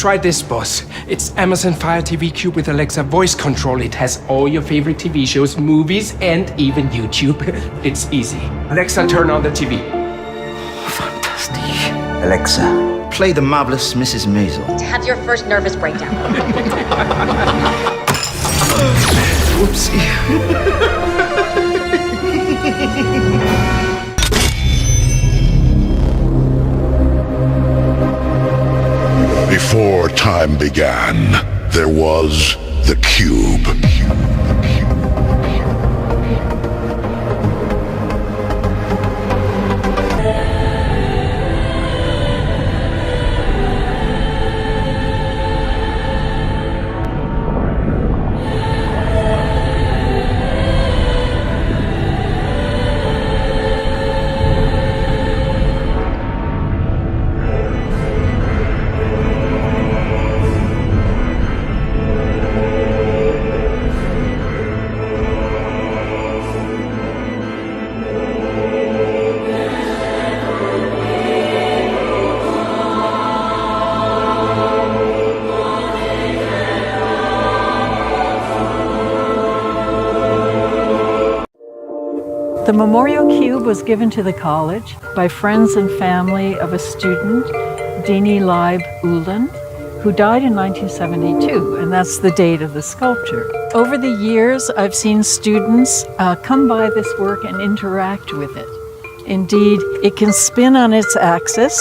Try this, boss. It's Amazon Fire TV Cube with Alexa voice control. It has all your favorite TV shows, movies, and even YouTube. It's easy. Alexa, turn on the TV. Fantastic. Alexa, play the marvelous Mrs. Maisel. Have your first nervous breakdown. Whoopsie. Before time began, there was the Cube. The Memorial Cube was given to the college by friends and family of a student, Dini Leib Uland, who died in 1972, and that's the date of the sculpture. Over the years, I've seen students come by this work and interact with it. Indeed, it can spin on its axis,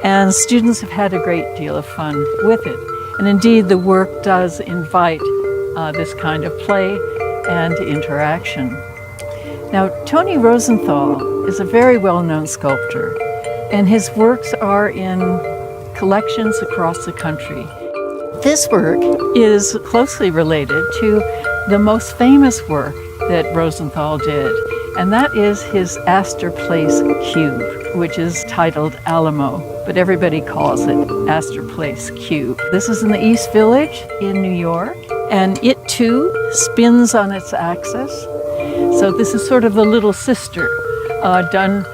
and students have had a great deal of fun with it. And indeed, the work does invite this kind of play and interaction. Now, Tony Rosenthal is a very well-known sculptor, and his works are in collections across the country. This work is closely related to the most famous work that Rosenthal did, and that is his Astor Place Cube, which is titled Alamo, but everybody calls it Astor Place Cube. This is in the East Village in New York, and it too spins on its axis. So this is sort of the little sister, done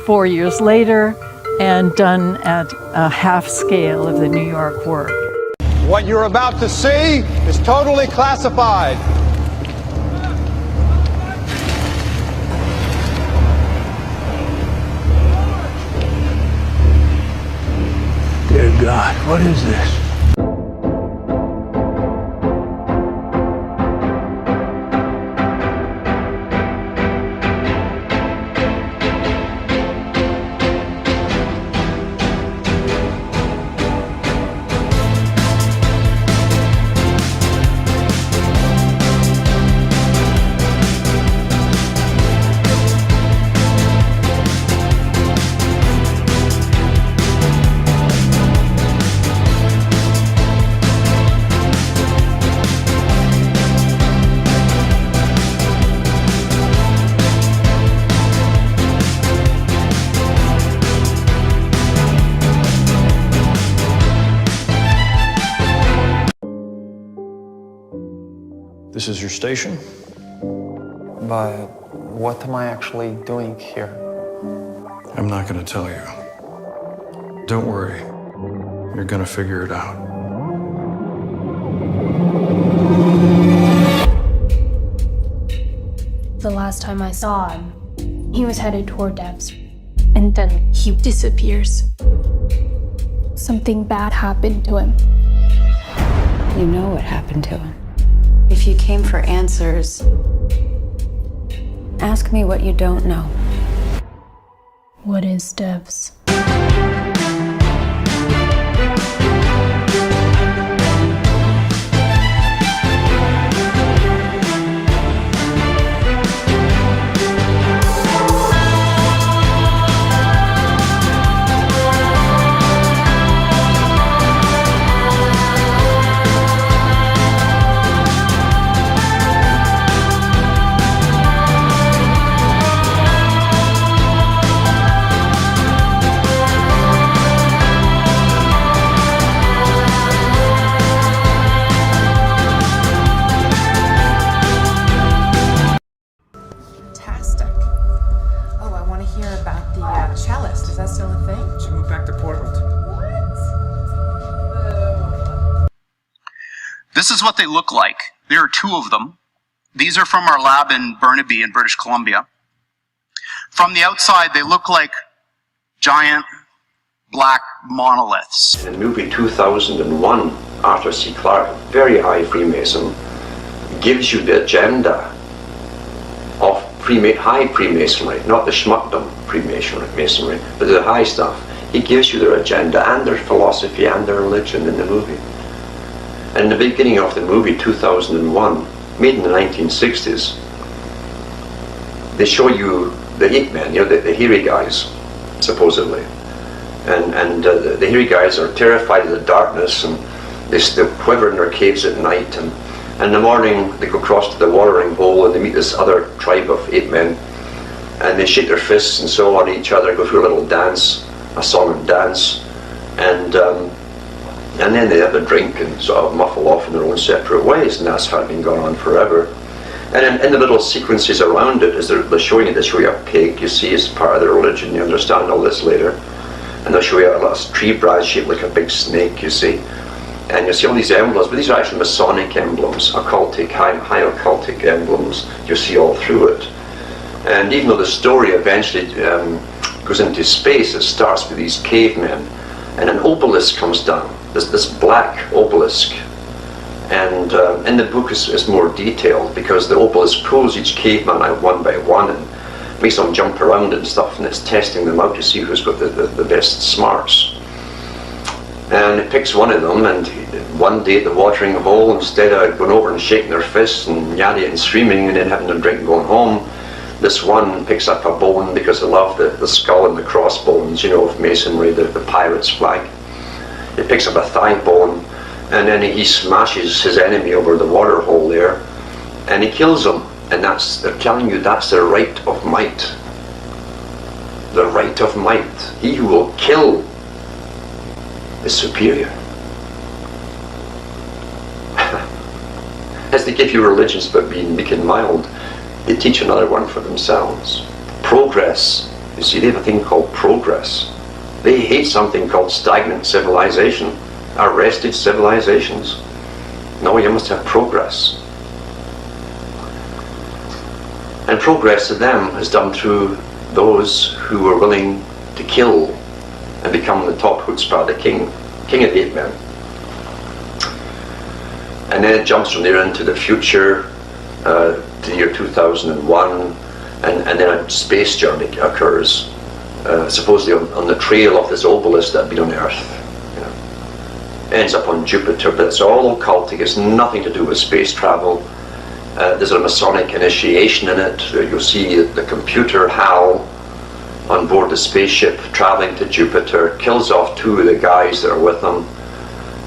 4 years later and done at a half scale of the New York work. What you're about to see is totally classified. Dear God, what is this? This is your station? But what am I actually doing here? I'm not gonna tell you. Don't worry. You're gonna figure it out. The last time I saw him, he was headed toward Dev's. And then he disappears. Something bad happened to him. You know what happened to him. If you came for answers, ask me what you don't know. What is Dev's? This is what they look like. There are two of them. These are from our lab in Burnaby in British Columbia. From the outside, they look like giant black monoliths. In the movie 2001, Arthur C. Clarke, very high Freemason, gives you the agenda of high Freemasonry, not the schmuckdom Freemasonry, but the high stuff. He gives you their agenda and their philosophy and their religion in the movie. And in the beginning of the movie 2001, made in the 1960s, they show you the ape men, the hairy guys, supposedly. And the hairy guys are terrified of the darkness, and they quiver in their caves at night, and in the morning they go across to the watering hole and they meet this other tribe of ape men, and they shake their fists and so on each other, go through a little dance, a song and dance, and then they have a drink and sort of muffle off in their own separate ways, and that's how it's been going on forever. And in the little sequences around it, as they're showing you, they show you a pig, you see, as part of their religion, you understand all this later. And they'll show you a little tree branch shaped like a big snake, you see. And you see all these emblems, but these are actually Masonic emblems, occultic, high occultic emblems, you see all through it. And even though the story eventually goes into space, it starts with these cavemen, and an obelisk comes down, this black obelisk. And in the book is more detailed, because the obelisk pulls each caveman out one by one and makes them jump around and stuff, and it's testing them out to see who's got the best smarts. And it picks one of them, and one day at the watering hole, instead of going over and shaking their fists and yelling and screaming and then having a drink and going home, this one picks up a bone, because they love the skull and the crossbones, of Masonry, the pirate's flag. He picks up a thigh bone, and then he smashes his enemy over the water hole there, and he kills him. And they're telling you that's the right of might. The right of might. He who will kill is superior. As they give you religions about being meek and mild, they teach another one for themselves. Progress. You see, they have a thing called progress. They hate something called stagnant civilization, arrested civilizations. No, you must have progress. And progress to them is done through those who are willing to kill and become the top chutzpah, the king of the ape men. And then it jumps from there into the future, to the year 2001, and then a space journey occurs, supposedly on the trail of this obelisk that had been on Earth. Ends up on Jupiter, but it's all occultic. It's nothing to do with space travel. There's a Masonic initiation in it. You'll see the computer HAL on board the spaceship traveling to Jupiter, kills off two of the guys that are with them,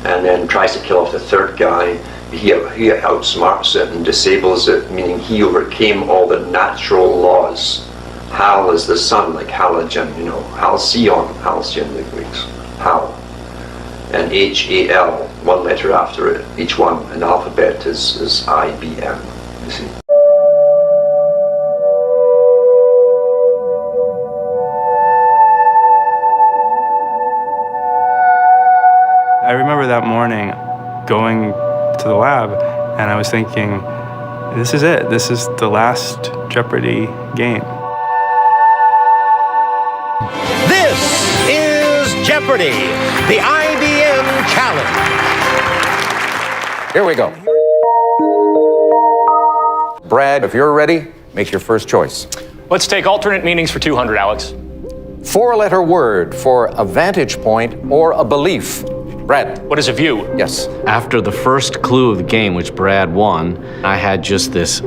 and then tries to kill off the third guy. He outsmarts it and disables it, meaning he overcame all the natural laws. HAL is the sun, like halogen, halcyon, the Greeks. HAL. And HAL, one letter after it, each one, and the alphabet is IBM, you see. I remember that morning going to the lab, and I was thinking, this is it. This is the last Jeopardy game. This is Jeopardy, the IBM Challenge. Here we go. Brad, if you're ready, make your first choice. Let's take alternate meanings for 200, Alex. 4-letter word for a vantage point or a belief. Brad. What is a view? Yes. After the first clue of the game, which Brad won, I had just this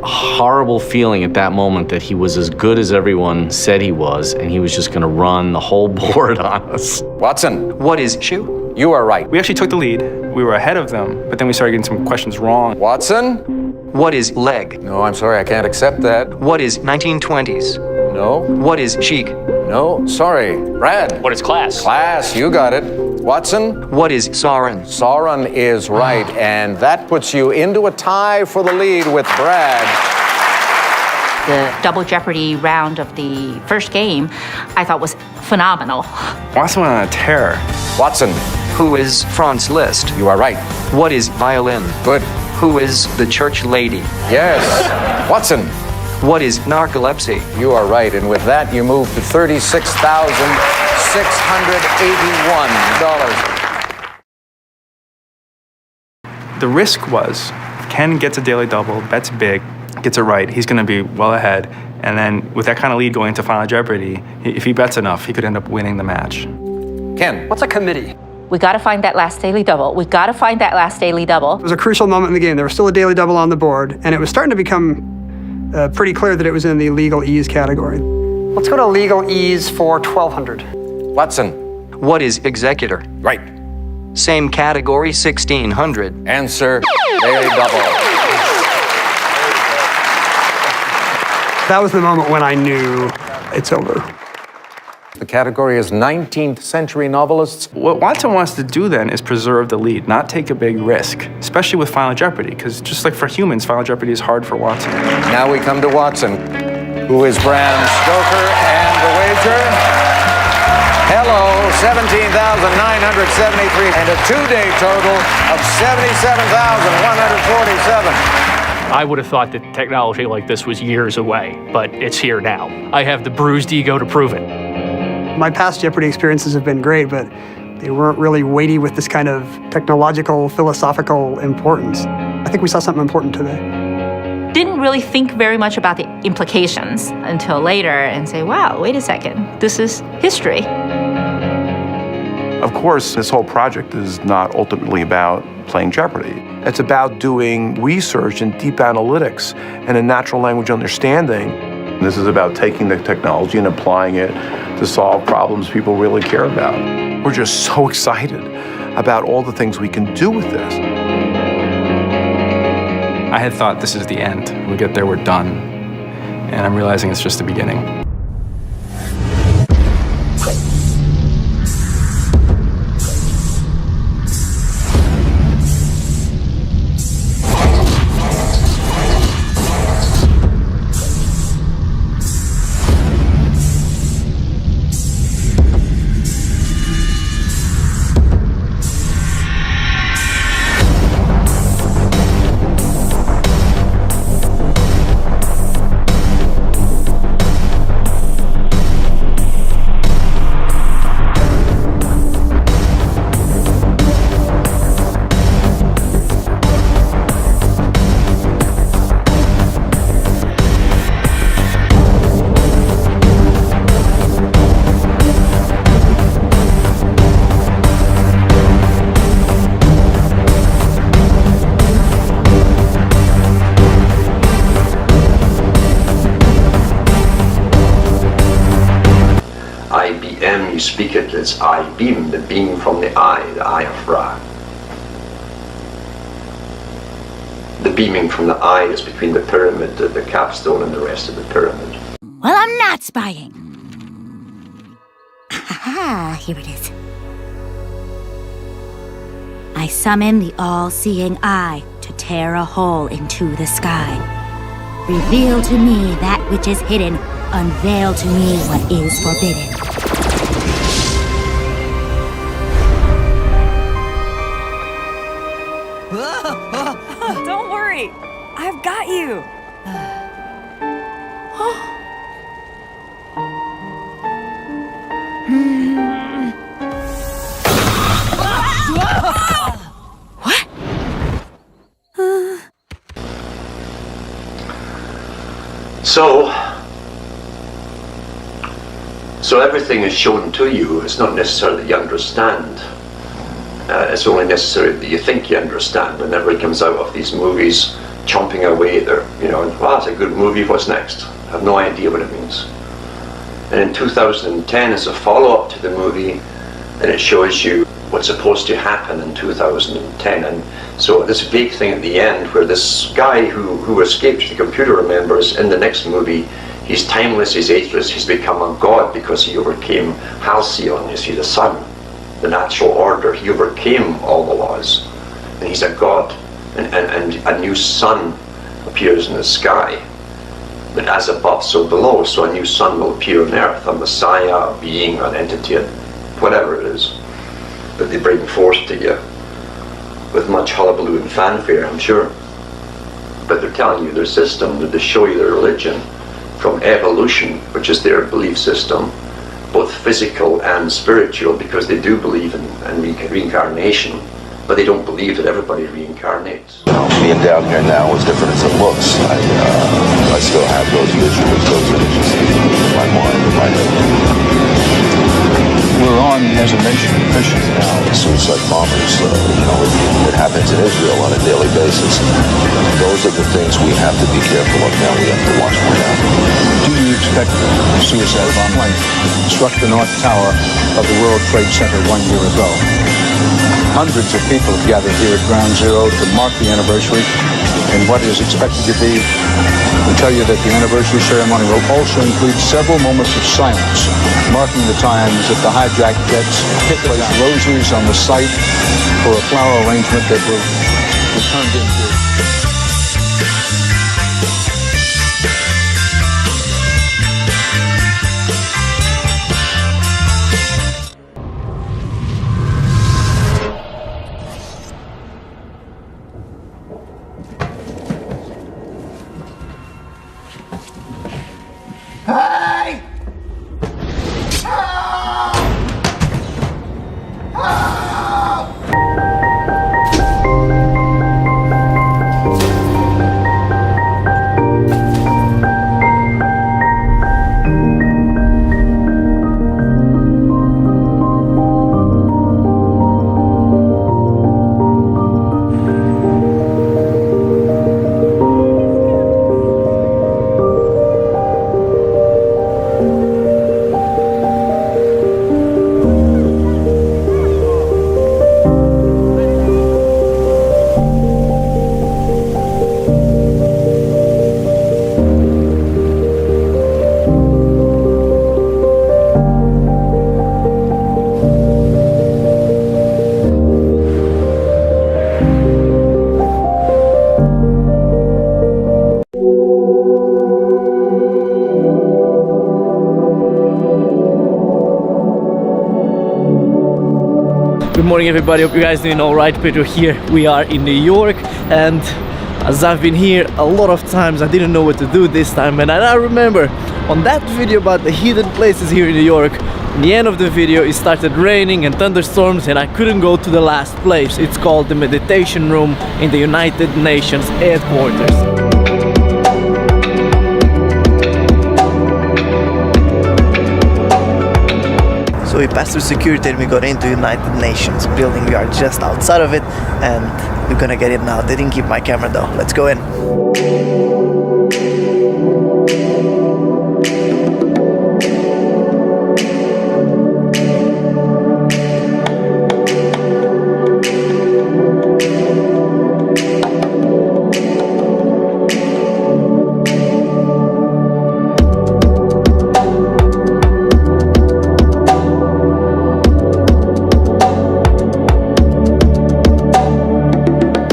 horrible feeling at that moment that he was as good as everyone said he was, and he was just going to run the whole board on us. Watson. What is shoe? You are right. We actually took the lead. We were ahead of them, but then we started getting some questions wrong. Watson. What is leg? No, I'm sorry, I can't accept that. What is 1920s? No. What is chic? No, sorry. Brad. What is class? Class, you got it. Watson? What is Sauron? Sauron is right, and that puts you into a tie for the lead with Brad. The Double Jeopardy round of the first game, I thought was phenomenal. Watson went on a tear. Watson, Who is Franz Liszt? You are right. What is violin? Good. Who is the church lady? Yes. Watson. What is narcolepsy? You are right, and with that, you move to $36,681. The risk was, Ken gets a daily double, bets big, gets it right, he's going to be well ahead. And then with that kind of lead going to Final Jeopardy, if he bets enough, he could end up winning the match. Ken. What's a committee? We got to find that last daily double. We got to find that last daily double. It was a crucial moment in the game. There was still a daily double on the board, and it was starting to become pretty clear that it was in the legal ease category. Let's go to legal ease for 1,200. Watson. What is executor? Right. Same category, 1,600. Answer, daily double. That was the moment when I knew it's over. The category is 19th century novelists. What Watson wants to do then is preserve the lead, not take a big risk, especially with Final Jeopardy, because just like for humans, Final Jeopardy is hard for Watson. Now we come to Watson, who is Bram Stoker, and the wager. Hello, 17,973, and a two-day total of 77,147. I would have thought that technology like this was years away, but it's here now. I have the bruised ego to prove it. My past Jeopardy experiences have been great, but they weren't really weighty with this kind of technological, philosophical importance. I think we saw something important today. Didn't really think very much about the implications until later and say, wow, wait a second, this is history. Of course, this whole project is not ultimately about playing Jeopardy. It's about doing research and deep analytics and a natural language understanding. This is about taking the technology and applying it to solve problems people really care about. We're just so excited about all the things we can do with this. I had thought this is the end. We get there, we're done. And I'm realizing it's just the beginning. IBM, you speak it, it's I-beam, the beam from the eye of Ra. The beaming from the eye is between the pyramid, the capstone, and the rest of the pyramid. Well, I'm not spying. Aha, here it is. I summon the all-seeing eye to tear a hole into the sky. Reveal to me that which is hidden. Unveil to me what is forbidden. Don't worry, I've got you. So everything is shown to you. It's not necessary that you understand. It's only necessary that you think you understand. And everybody comes out of these movies chomping away there, wow, it's a good movie, what's next? I have no idea what it means. And in 2010, as a follow-up to the movie, and it shows you what's supposed to happen in 2010. And so this vague thing at the end where this guy who escaped, the computer remembers, in the next movie, he's timeless, he's ageless, he's become a god because he overcame Halcyon, you see, the sun, the natural order. He overcame all the laws, and he's a god. And a new sun appears in the sky. But as above, so below, so a new sun will appear on earth, a messiah, a being, an entity, whatever it is. that they bring forth to you with much hullabaloo and fanfare, I'm sure. But they're telling you their system, that they show you their religion from evolution, which is their belief system, both physical and spiritual, because they do believe in reincarnation, but they don't believe that everybody reincarnates. Being down here now is different as it looks. I still have those visuals, those images in my mind, in my head. We're on SMHP missions now. Suicide bombers, it happens in Israel on a daily basis. Those are the things we have to be careful of now. We have to watch for now. Do you expect a suicide bomb plane struck the North Tower of the World Trade Center 1 year ago? Hundreds of people have gathered here at Ground Zero to mark the anniversary in what is expected to be, we tell you that the anniversary ceremony will also include several moments of silence, marking the times that the hijacked jets place rosaries on the site for a flower arrangement that will be turned into. Hey! Good morning everybody, hope you guys doing alright. Pedro here. We are in New York, and as I've been here a lot of times, I didn't know what to do this time. And I remember on that video about the hidden places here in New York, in the end of the video it started raining and thunderstorms and I couldn't go to the last place. It's called the meditation room in the United Nations headquarters. So we passed through security and we got into United Nations building. We are just outside of it and we're gonna get it now. They didn't keep my camera though. Let's go in.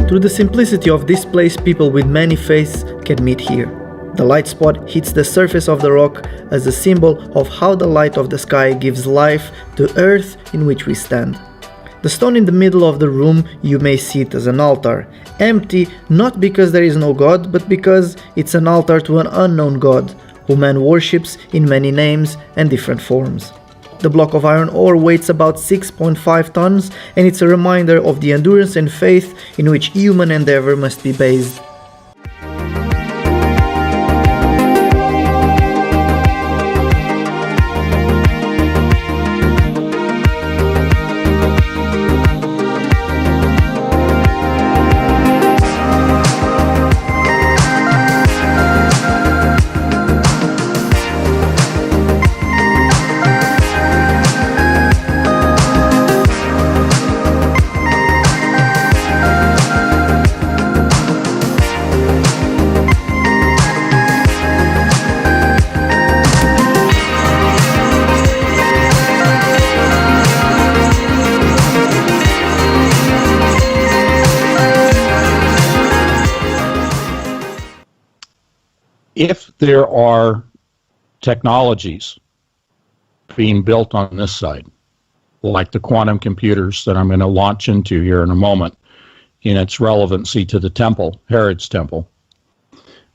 Through the simplicity of this place, people with many faiths can meet here. The light spot hits the surface of the rock as a symbol of how the light of the sky gives life to earth in which we stand. The stone in the middle of the room, you may see it as an altar, empty not because there is no God, but because it's an altar to an unknown God, who man worships in many names and different forms. The block of iron ore weighs about 6.5 tons, and it's a reminder of the endurance and faith in which human endeavor must be based. If there are technologies being built on this site, like the quantum computers that I'm going to launch into here in a moment, in its relevancy to the temple, Herod's temple,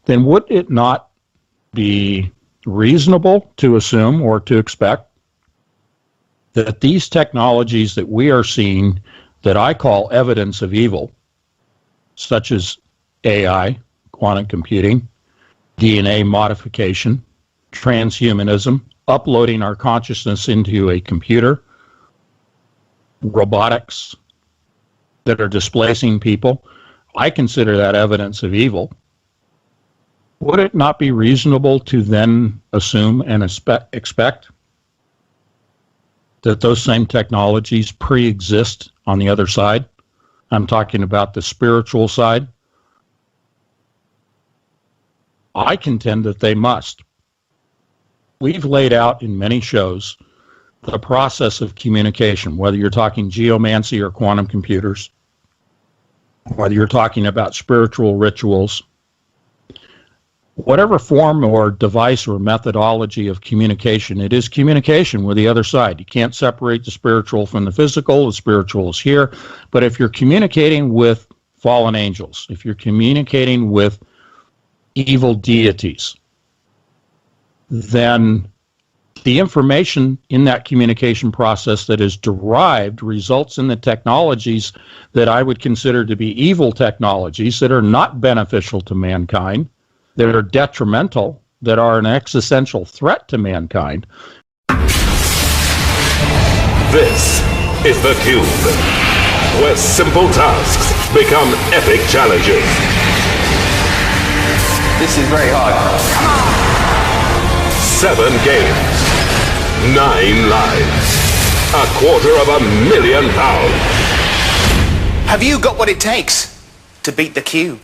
then would it not be reasonable to assume or to expect that these technologies that we are seeing that I call evidence of evil, such as AI, quantum computing, DNA modification, transhumanism, uploading our consciousness into a computer, robotics that are displacing people, I consider that evidence of evil. Would it not be reasonable to then assume and expect that those same technologies pre-exist on the other side? I'm talking about the spiritual side. I contend that they must. We've laid out in many shows the process of communication, whether you're talking geomancy or quantum computers, whether you're talking about spiritual rituals, whatever form or device or methodology of communication, it is communication with the other side. You can't separate the spiritual from the physical. The spiritual is here. But if you're communicating with fallen angels, if you're communicating with evil deities, then the information in that communication process that is derived results in the technologies that I would consider to be evil technologies that are not beneficial to mankind, that are detrimental, that are an existential threat to mankind. This is the Cube, where simple tasks become epic challenges. This is very hard. Come on! 7 games, 9 lives, £250,000. Have you got what it takes to beat the Cube?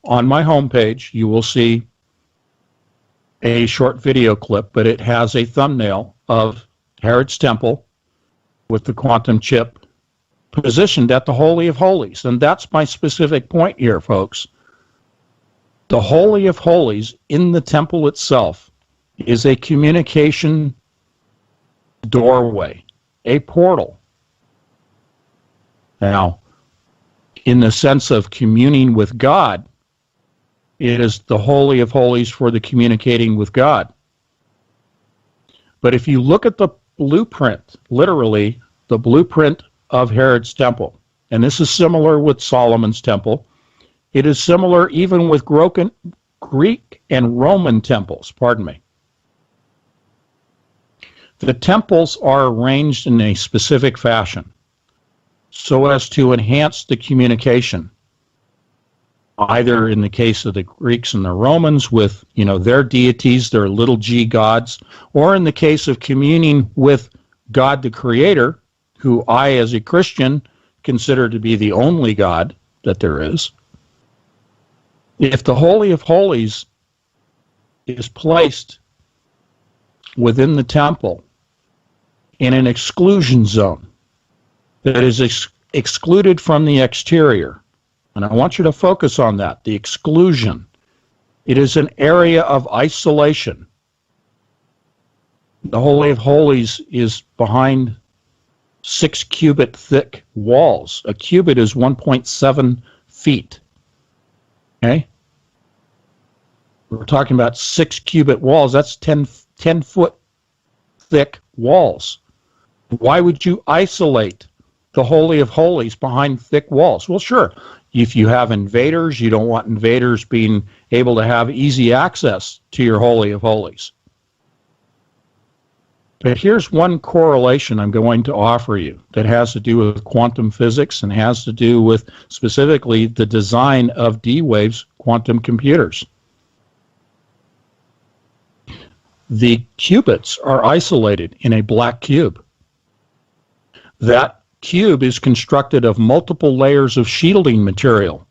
On my homepage, you will see a short video clip, but it has a thumbnail of Herod's temple with the quantum chip positioned at the Holy of Holies. And that's my specific point here, folks. The Holy of Holies in the temple itself is a communication doorway, a portal. Now, in the sense of communing with God, it is the Holy of Holies for the communicating with God. But if you look at the blueprint, literally the blueprint of Herod's temple, and this is similar with Solomon's temple, it is similar even with Greek and Roman temples, pardon me. The temples are arranged in a specific fashion so as to enhance the communication, either in the case of the Greeks and the Romans with, their deities, their little g gods, or in the case of communing with God the Creator, who I, as a Christian, consider to be the only God that there is. If the Holy of Holies is placed within the temple in an exclusion zone that is excluded from the exterior, and I want you to focus on that, the exclusion. It is an area of isolation. The Holy of Holies is behind 6 cubit thick walls. A cubit is 1.7 feet. Okay? We're talking about 6 cubit walls. That's 10 foot thick walls. Why would you isolate the Holy of Holies behind thick walls? Well, sure. If you have invaders, you don't want invaders being able to have easy access to your Holy of Holies. But here's one correlation I'm going to offer you that has to do with quantum physics and has to do with specifically the design of D-Wave's quantum computers. The qubits are isolated in a black cube. That cube is constructed of multiple layers of shielding material.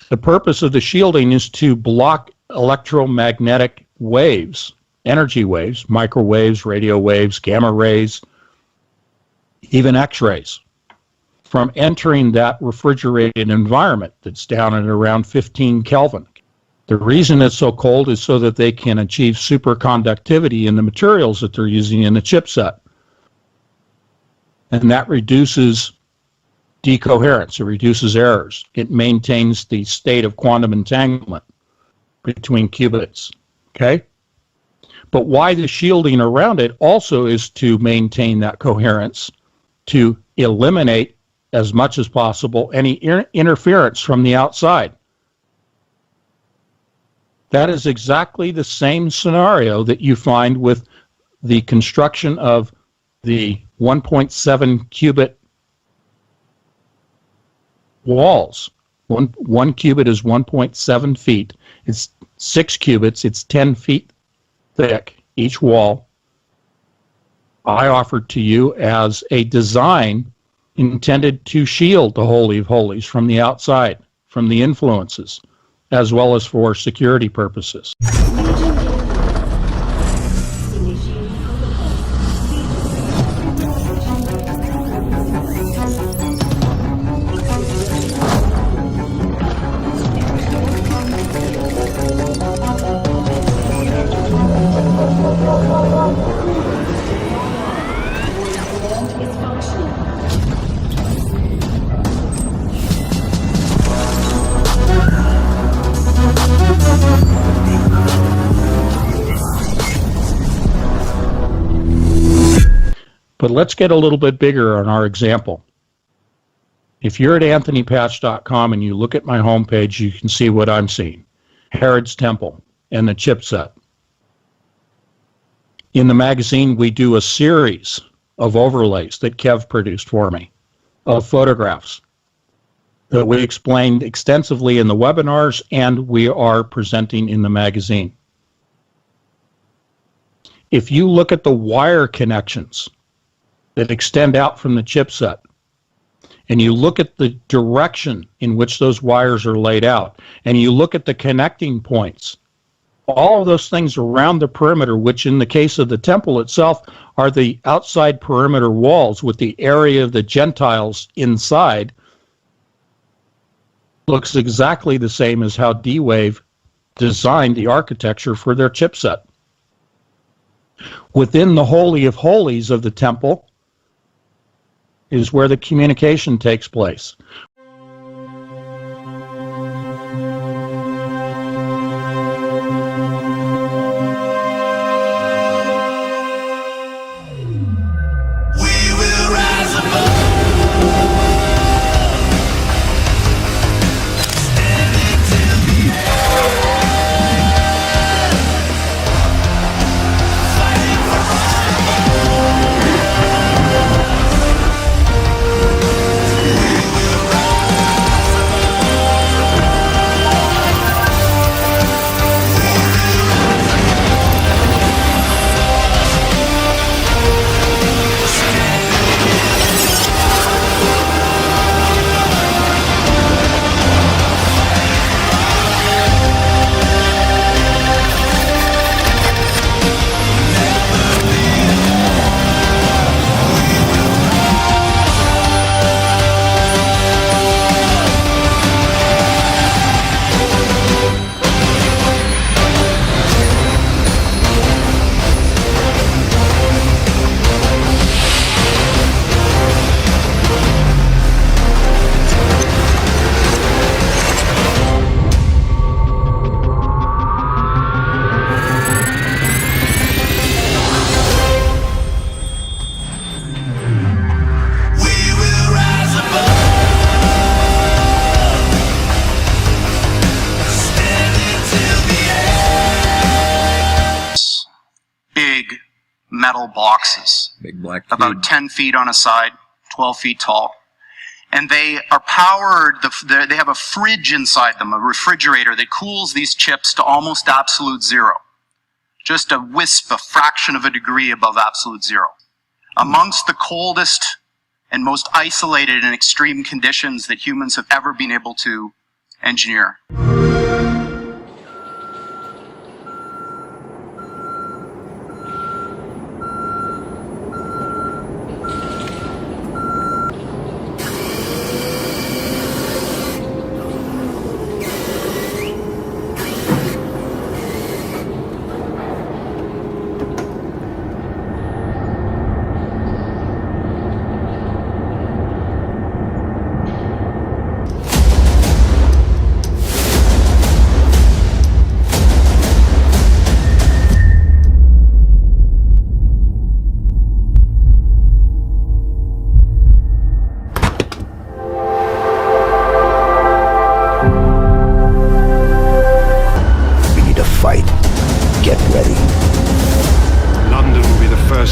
The purpose of the shielding is to block electromagnetic waves, energy waves, microwaves, radio waves, gamma rays, even X-rays, from entering that refrigerated environment that's down at around 15 Kelvin. The reason it's so cold is so that they can achieve superconductivity in the materials that they're using in the chipset. And that reduces decoherence, it reduces errors. It maintains the state of quantum entanglement between qubits, okay? But why the shielding around it also is to maintain that coherence, to eliminate as much as possible any interference from the outside. That is exactly the same scenario that you find with the construction of the 1.7 qubit walls. One qubit is 1.7 feet. It's 6 qubits. It's 10 feet thick, each wall. I offered to you as a design intended to shield the Holy of Holies from the outside, from the influences, as well as for security purposes. But let's get a little bit bigger on our example. If you're at anthonypatch.com and you look at my homepage, you can see what I'm seeing. Herod's Temple and the chipset. In the magazine, we do a series of overlays that Kev produced for me, of photographs that we explained extensively in the webinars and we are presenting in the magazine. If you look at the wire connections that extend out from the chipset, and you look at the direction in which those wires are laid out, and you look at the connecting points, all of those things around the perimeter, which in the case of the temple itself are the outside perimeter walls with the area of the Gentiles inside, looks exactly the same as how D-Wave designed the architecture for their chipset. Within the Holy of Holies of the temple is where the communication takes place. Metal boxes, big black cube. About 10 feet on a side, 12 feet tall. And they are powered, they have a fridge inside them, a refrigerator that cools these chips to almost absolute zero. Just a wisp, a fraction of a degree above absolute zero. Amongst the coldest and most isolated and extreme conditions that humans have ever been able to engineer.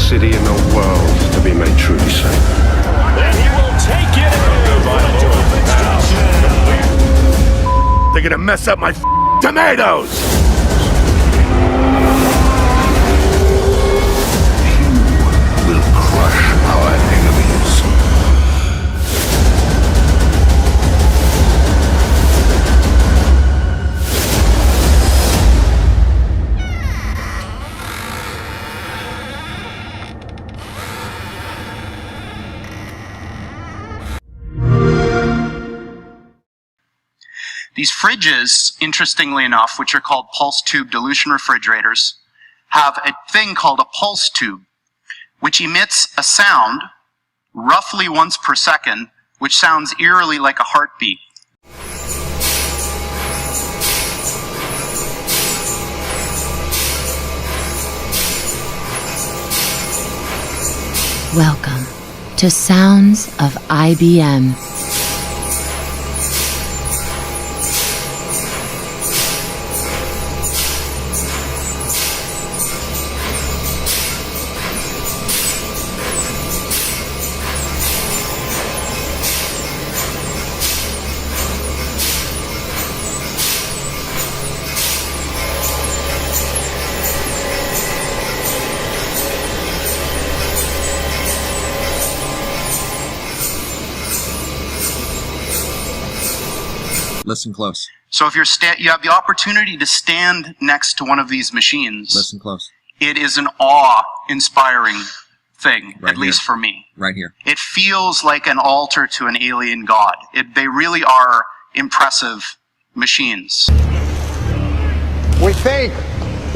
city in the world to be made truly safe. Then he will take it They're gonna mess up my tomatoes! You will crush our enemies. These fridges, interestingly enough, which are called pulse tube dilution refrigerators, have a thing called a pulse tube, which emits a sound roughly once per second, which sounds eerily like a heartbeat. Welcome to Sounds of IBM. Listen close. So if you have the opportunity to stand next to one of these machines, Listen close. it is an awe-inspiring thing, Right at least for me. Right here. It feels like an altar to an alien god. They really are impressive machines. We think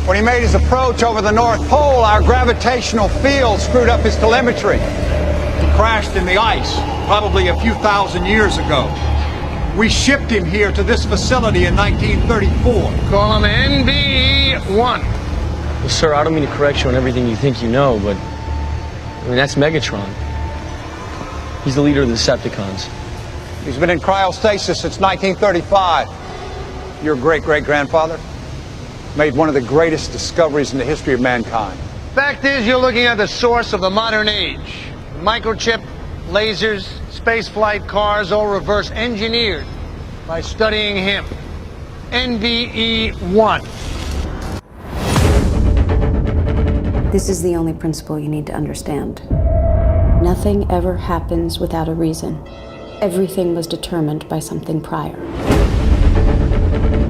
when he made his approach over the North Pole, our gravitational field screwed up his telemetry. He crashed in the ice, probably a few thousand years ago. We shipped him here to this facility in 1934. Call him NBE-1. Well, sir, I don't mean to correct you on everything you think you know, but I mean, that's Megatron. He's the leader of the Decepticons. He's been in cryostasis since 1935. Your great-great-grandfather made one of the greatest discoveries in the history of mankind. Fact is, you're looking at the source of the modern age. Microchip, lasers, spaceflight, cars, all reverse engineered by studying him. NBE-1. This is the only principle you need to understand. Nothing ever happens without a reason. Everything was determined by something prior.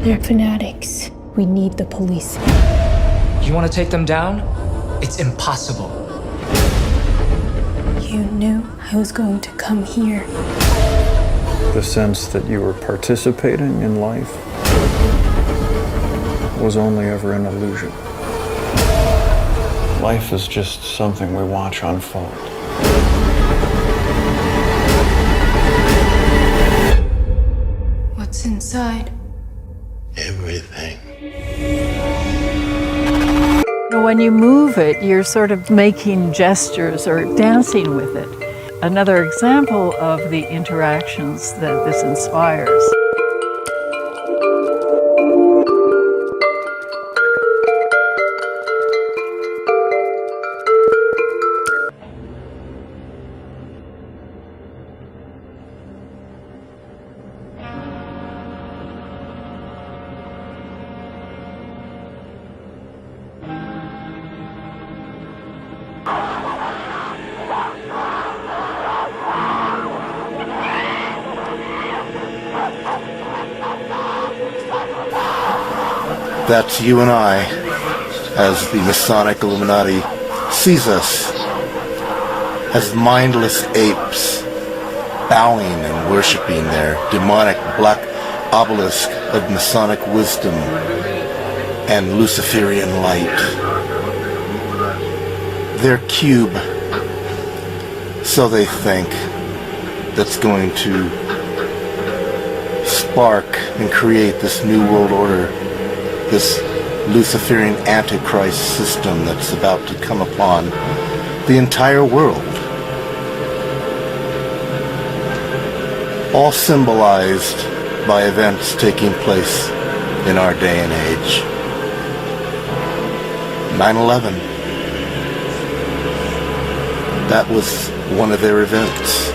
They're fanatics. We need the police. You want to take them down? It's impossible. You knew I was going to come here. The sense that you were participating in life was only ever an illusion. Life is just something we watch unfold. What's inside? Everything. When you move it, you're sort of making gestures or dancing with it. Another example of the interactions that this inspires. That's you and I, as the Masonic Illuminati sees us, as mindless apes, bowing and worshipping their demonic black obelisk of Masonic wisdom and Luciferian light. Their cube, so they think, that's going to spark and create this new world order, this Luciferian Antichrist system that's about to come upon the entire world. All symbolized by events taking place in our day and age. 9/11. that was one of their events.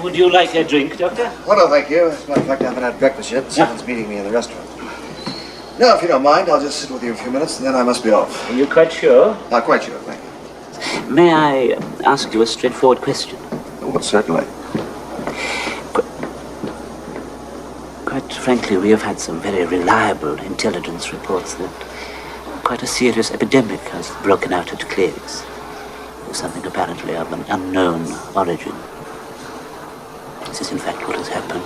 Would you like a drink, Doctor? Oh, no, thank you. As a matter of fact, I haven't had breakfast yet. Someone's meeting me in the restaurant. No, if you don't mind, I'll just sit with you a few minutes, and then I must be off. Are you quite sure? Quite sure, thank you. May I ask you a straightforward question? Oh, certainly. Quite frankly, we have had some very reliable intelligence reports that quite a serious epidemic has broken out at Cleves. Something apparently of an unknown origin. Is this in fact what has happened?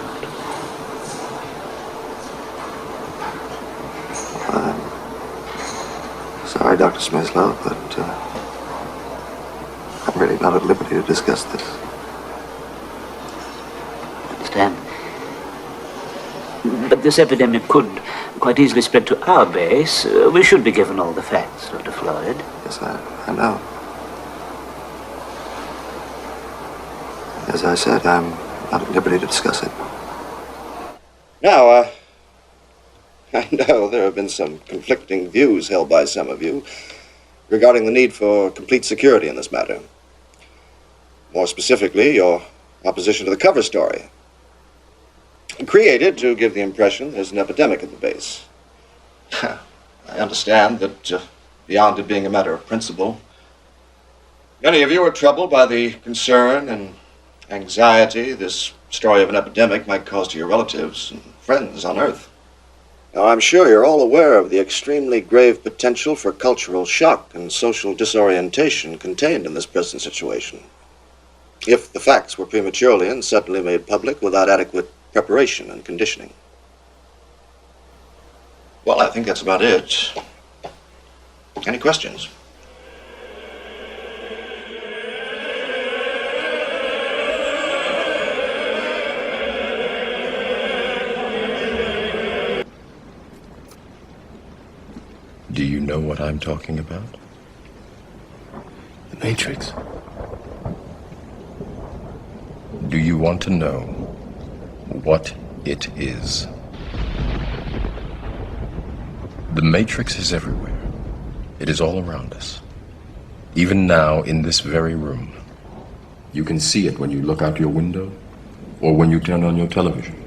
Sorry, Dr. Smithlow, but really not at liberty to discuss this. I understand. But this epidemic could quite easily spread to our base. We should be given all the facts, Dr. Floyd. Yes, I know. As I said, I'm not at liberty to discuss it. Now, I know there have been some conflicting views held by some of you regarding the need for complete security in this matter. More specifically, your opposition to the cover story, created to give the impression there's an epidemic at the base. I understand that beyond it being a matter of principle, many of you are troubled by the concern and anxiety this story of an epidemic might cause to your relatives and friends on Earth. Now, I'm sure you're all aware of the extremely grave potential for cultural shock and social disorientation contained in this present situation, if the facts were prematurely and suddenly made public without adequate preparation and conditioning. Well, I think that's about it. Any questions? Do you know what I'm talking about? The Matrix. Do you want to know what it is? The Matrix is everywhere. It is all around us. Even now, in this very room. You can see it when you look out your window or when you turn on your television.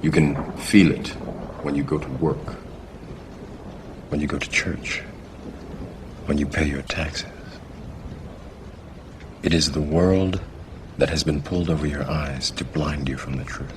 You can feel it when you go to work, when you go to church, when you pay your taxes. It is the world that has been pulled over your eyes to blind you from the truth.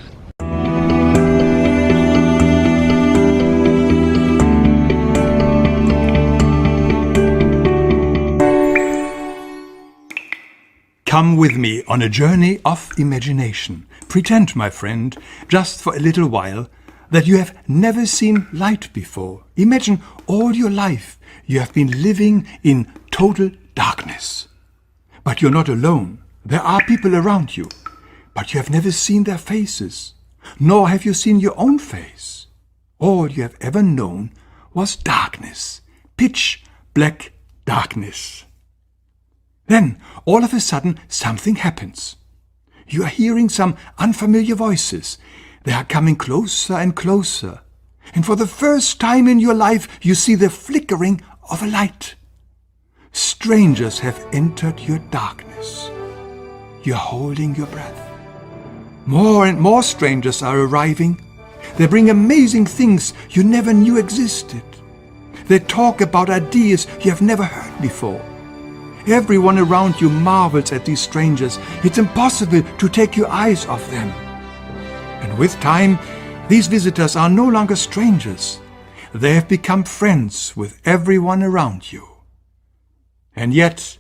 Come with me on a journey of imagination. Pretend, my friend, just for a little while, that you have never seen light before. Imagine all your life you have been living in total darkness. But you're not alone. There are people around you, but you have never seen their faces, nor have you seen your own face. All you have ever known was darkness, pitch black darkness. Then, all of a sudden, something happens. You are hearing some unfamiliar voices. They are coming closer and closer. And for the first time in your life, you see the flickering of a light. Strangers have entered your darkness. You are holding your breath. More and more strangers are arriving. They bring amazing things you never knew existed. They talk about ideas you have never heard before. Everyone around you marvels at these strangers. It's impossible to take your eyes off them. And with time, these visitors are no longer strangers. They have become friends with everyone around you. And yet,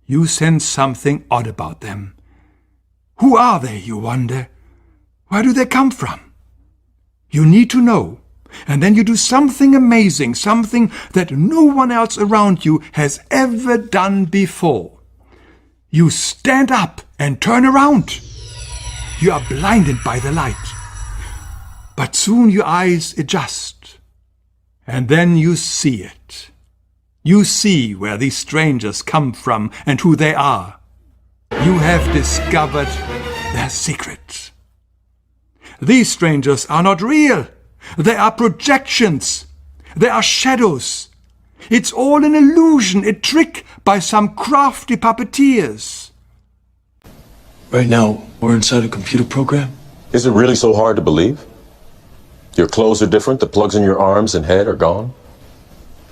you sense something odd about them. Who are they, you wonder? Where do they come from? You need to know. And then you do something amazing, something that no one else around you has ever done before. You stand up and turn around. You are blinded by the light. But soon your eyes adjust. And then you see it. You see where these strangers come from and who they are. You have discovered their secret. These strangers are not real. They are projections. They are shadows. It's all an illusion, a trick by some crafty puppeteers. Right now, we're inside a computer program? Is it really so hard to believe? Your clothes are different, the plugs in your arms and head are gone.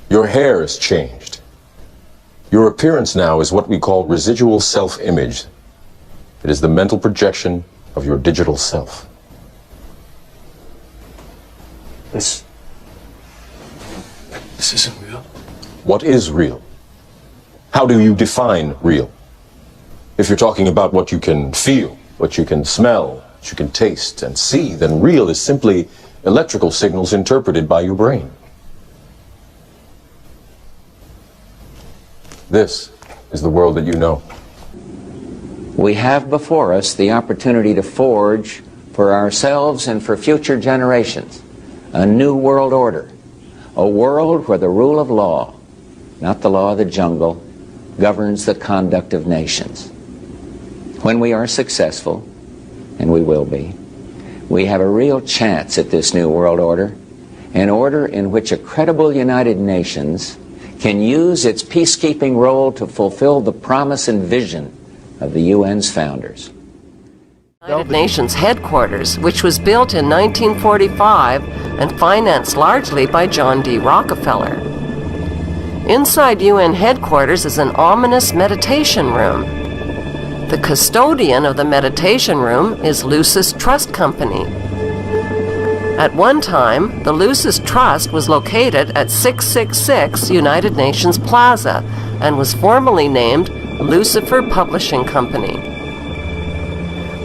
Your hair has changed. Your appearance now is what we call residual self-image. It is the mental projection of your digital self. This isn't real. What is real? How do you define real? If you're talking about what you can feel, what you can smell, what you can taste and see, then real is simply electrical signals interpreted by your brain. This is the world that you know. We have before us the opportunity to forge for ourselves and for future generations a new world order, a world where the rule of law, not the law of the jungle, governs the conduct of nations. When we are successful, and we will be, we have a real chance at this new world order, an order in which a credible United Nations can use its peacekeeping role to fulfill the promise and vision of the UN's founders. United Nations headquarters, which was built in 1945 and financed largely by John D. Rockefeller. Inside UN headquarters is an ominous meditation room. The custodian of the meditation room is Lucis Trust Company. At one time, the Lucis Trust was located at 666 United Nations Plaza and was formerly named Lucifer Publishing Company.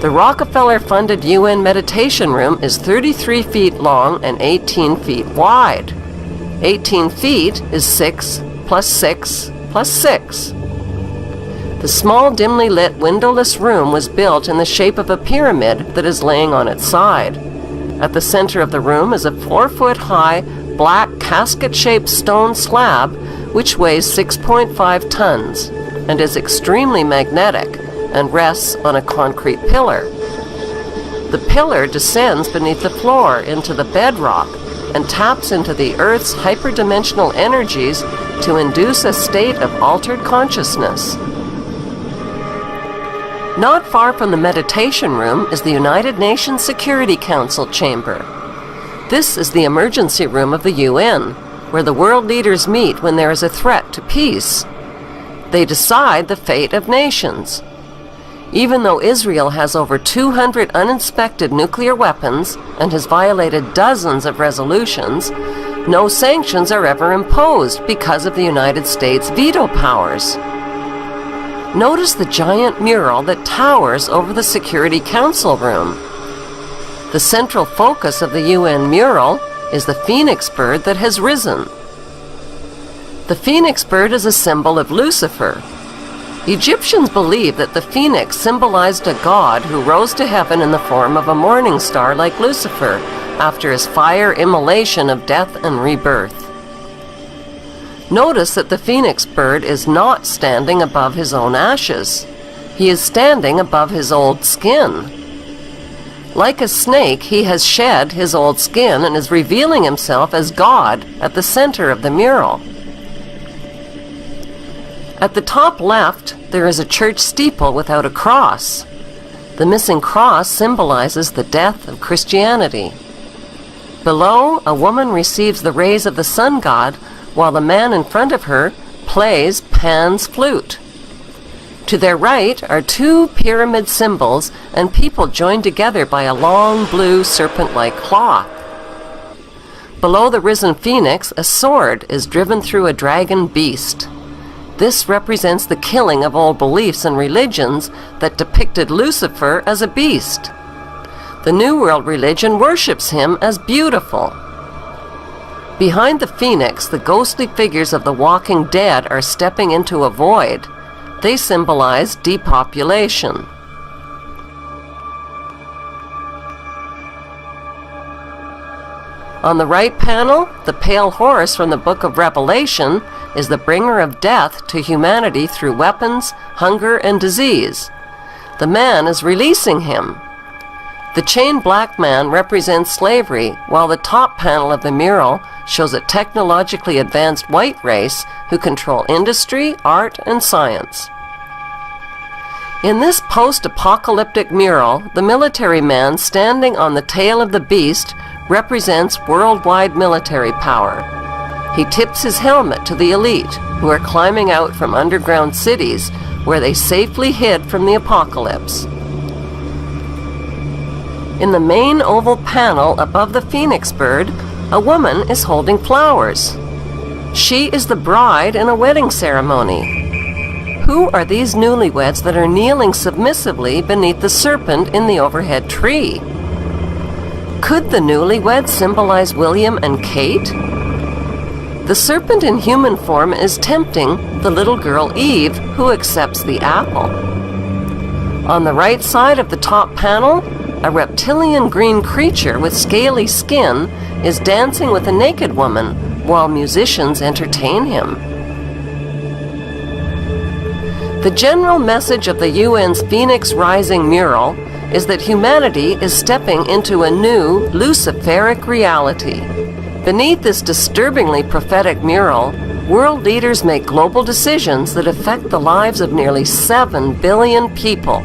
The Rockefeller-funded UN Meditation Room is 33 feet long and 18 feet wide. 18 feet is 6 plus 6 plus 6. The small, dimly lit, windowless room was built in the shape of a pyramid that is laying on its side. At the center of the room is a 4-foot-high, black, casket-shaped stone slab which weighs 6.5 tons and is extremely magnetic and rests on a concrete pillar. The pillar descends beneath the floor into the bedrock and taps into the Earth's hyperdimensional energies to induce a state of altered consciousness. Not far from the meditation room is the United Nations Security Council chamber. This is the emergency room of the UN, where the world leaders meet when there is a threat to peace. They decide the fate of nations. Even though Israel has over 200 uninspected nuclear weapons and has violated dozens of resolutions, no sanctions are ever imposed because of the United States' veto powers. Notice the giant mural that towers over the Security Council room. The central focus of the UN mural is the phoenix bird that has risen. The phoenix bird is a symbol of Lucifer. Egyptians believed that the phoenix symbolized a god who rose to heaven in the form of a morning star like Lucifer after his fire immolation of death and rebirth. Notice that the phoenix bird is not standing above his own ashes. He is standing above his old skin. Like a snake, he has shed his old skin and is revealing himself as God at the center of the mural. At the top left, there is a church steeple without a cross. The missing cross symbolizes the death of Christianity. Below, a woman receives the rays of the sun god, while the man in front of her plays Pan's flute. To their right are two pyramid symbols and people joined together by a long blue serpent-like cloth. Below the risen phoenix, a sword is driven through a dragon beast. This represents the killing of old beliefs and religions that depicted Lucifer as a beast. The New World religion worships him as beautiful. Behind the phoenix, the ghostly figures of the walking dead are stepping into a void. They symbolize depopulation. On the right panel, the pale horse from the book of Revelation is the bringer of death to humanity through weapons, hunger, and disease. The man is releasing him. The chained black man represents slavery, while the top panel of the mural shows a technologically advanced white race who control industry, art, and science. In this post-apocalyptic mural, the military man standing on the tail of the beast represents worldwide military power. He tips his helmet to the elite, who are climbing out from underground cities where they safely hid from the apocalypse. In the main oval panel above the phoenix bird, a woman is holding flowers. She is the bride in a wedding ceremony. Who are these newlyweds that are kneeling submissively beneath the serpent in the overhead tree? Could the newlyweds symbolize William and Kate? The serpent in human form is tempting the little girl Eve, who accepts the apple. On the right side of the top panel, a reptilian green creature with scaly skin is dancing with a naked woman while musicians entertain him. The general message of the UN's Phoenix Rising mural is that humanity is stepping into a new Luciferic reality. Beneath this disturbingly prophetic mural, world leaders make global decisions that affect the lives of nearly 7 billion people.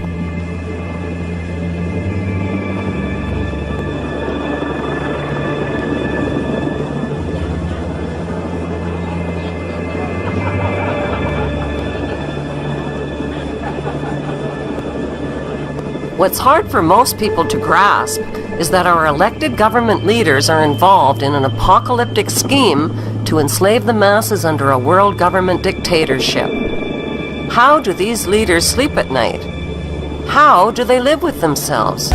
What's hard for most people to grasp is that our elected government leaders are involved in an apocalyptic scheme to enslave the masses under a world government dictatorship. How do these leaders sleep at night? How do they live with themselves?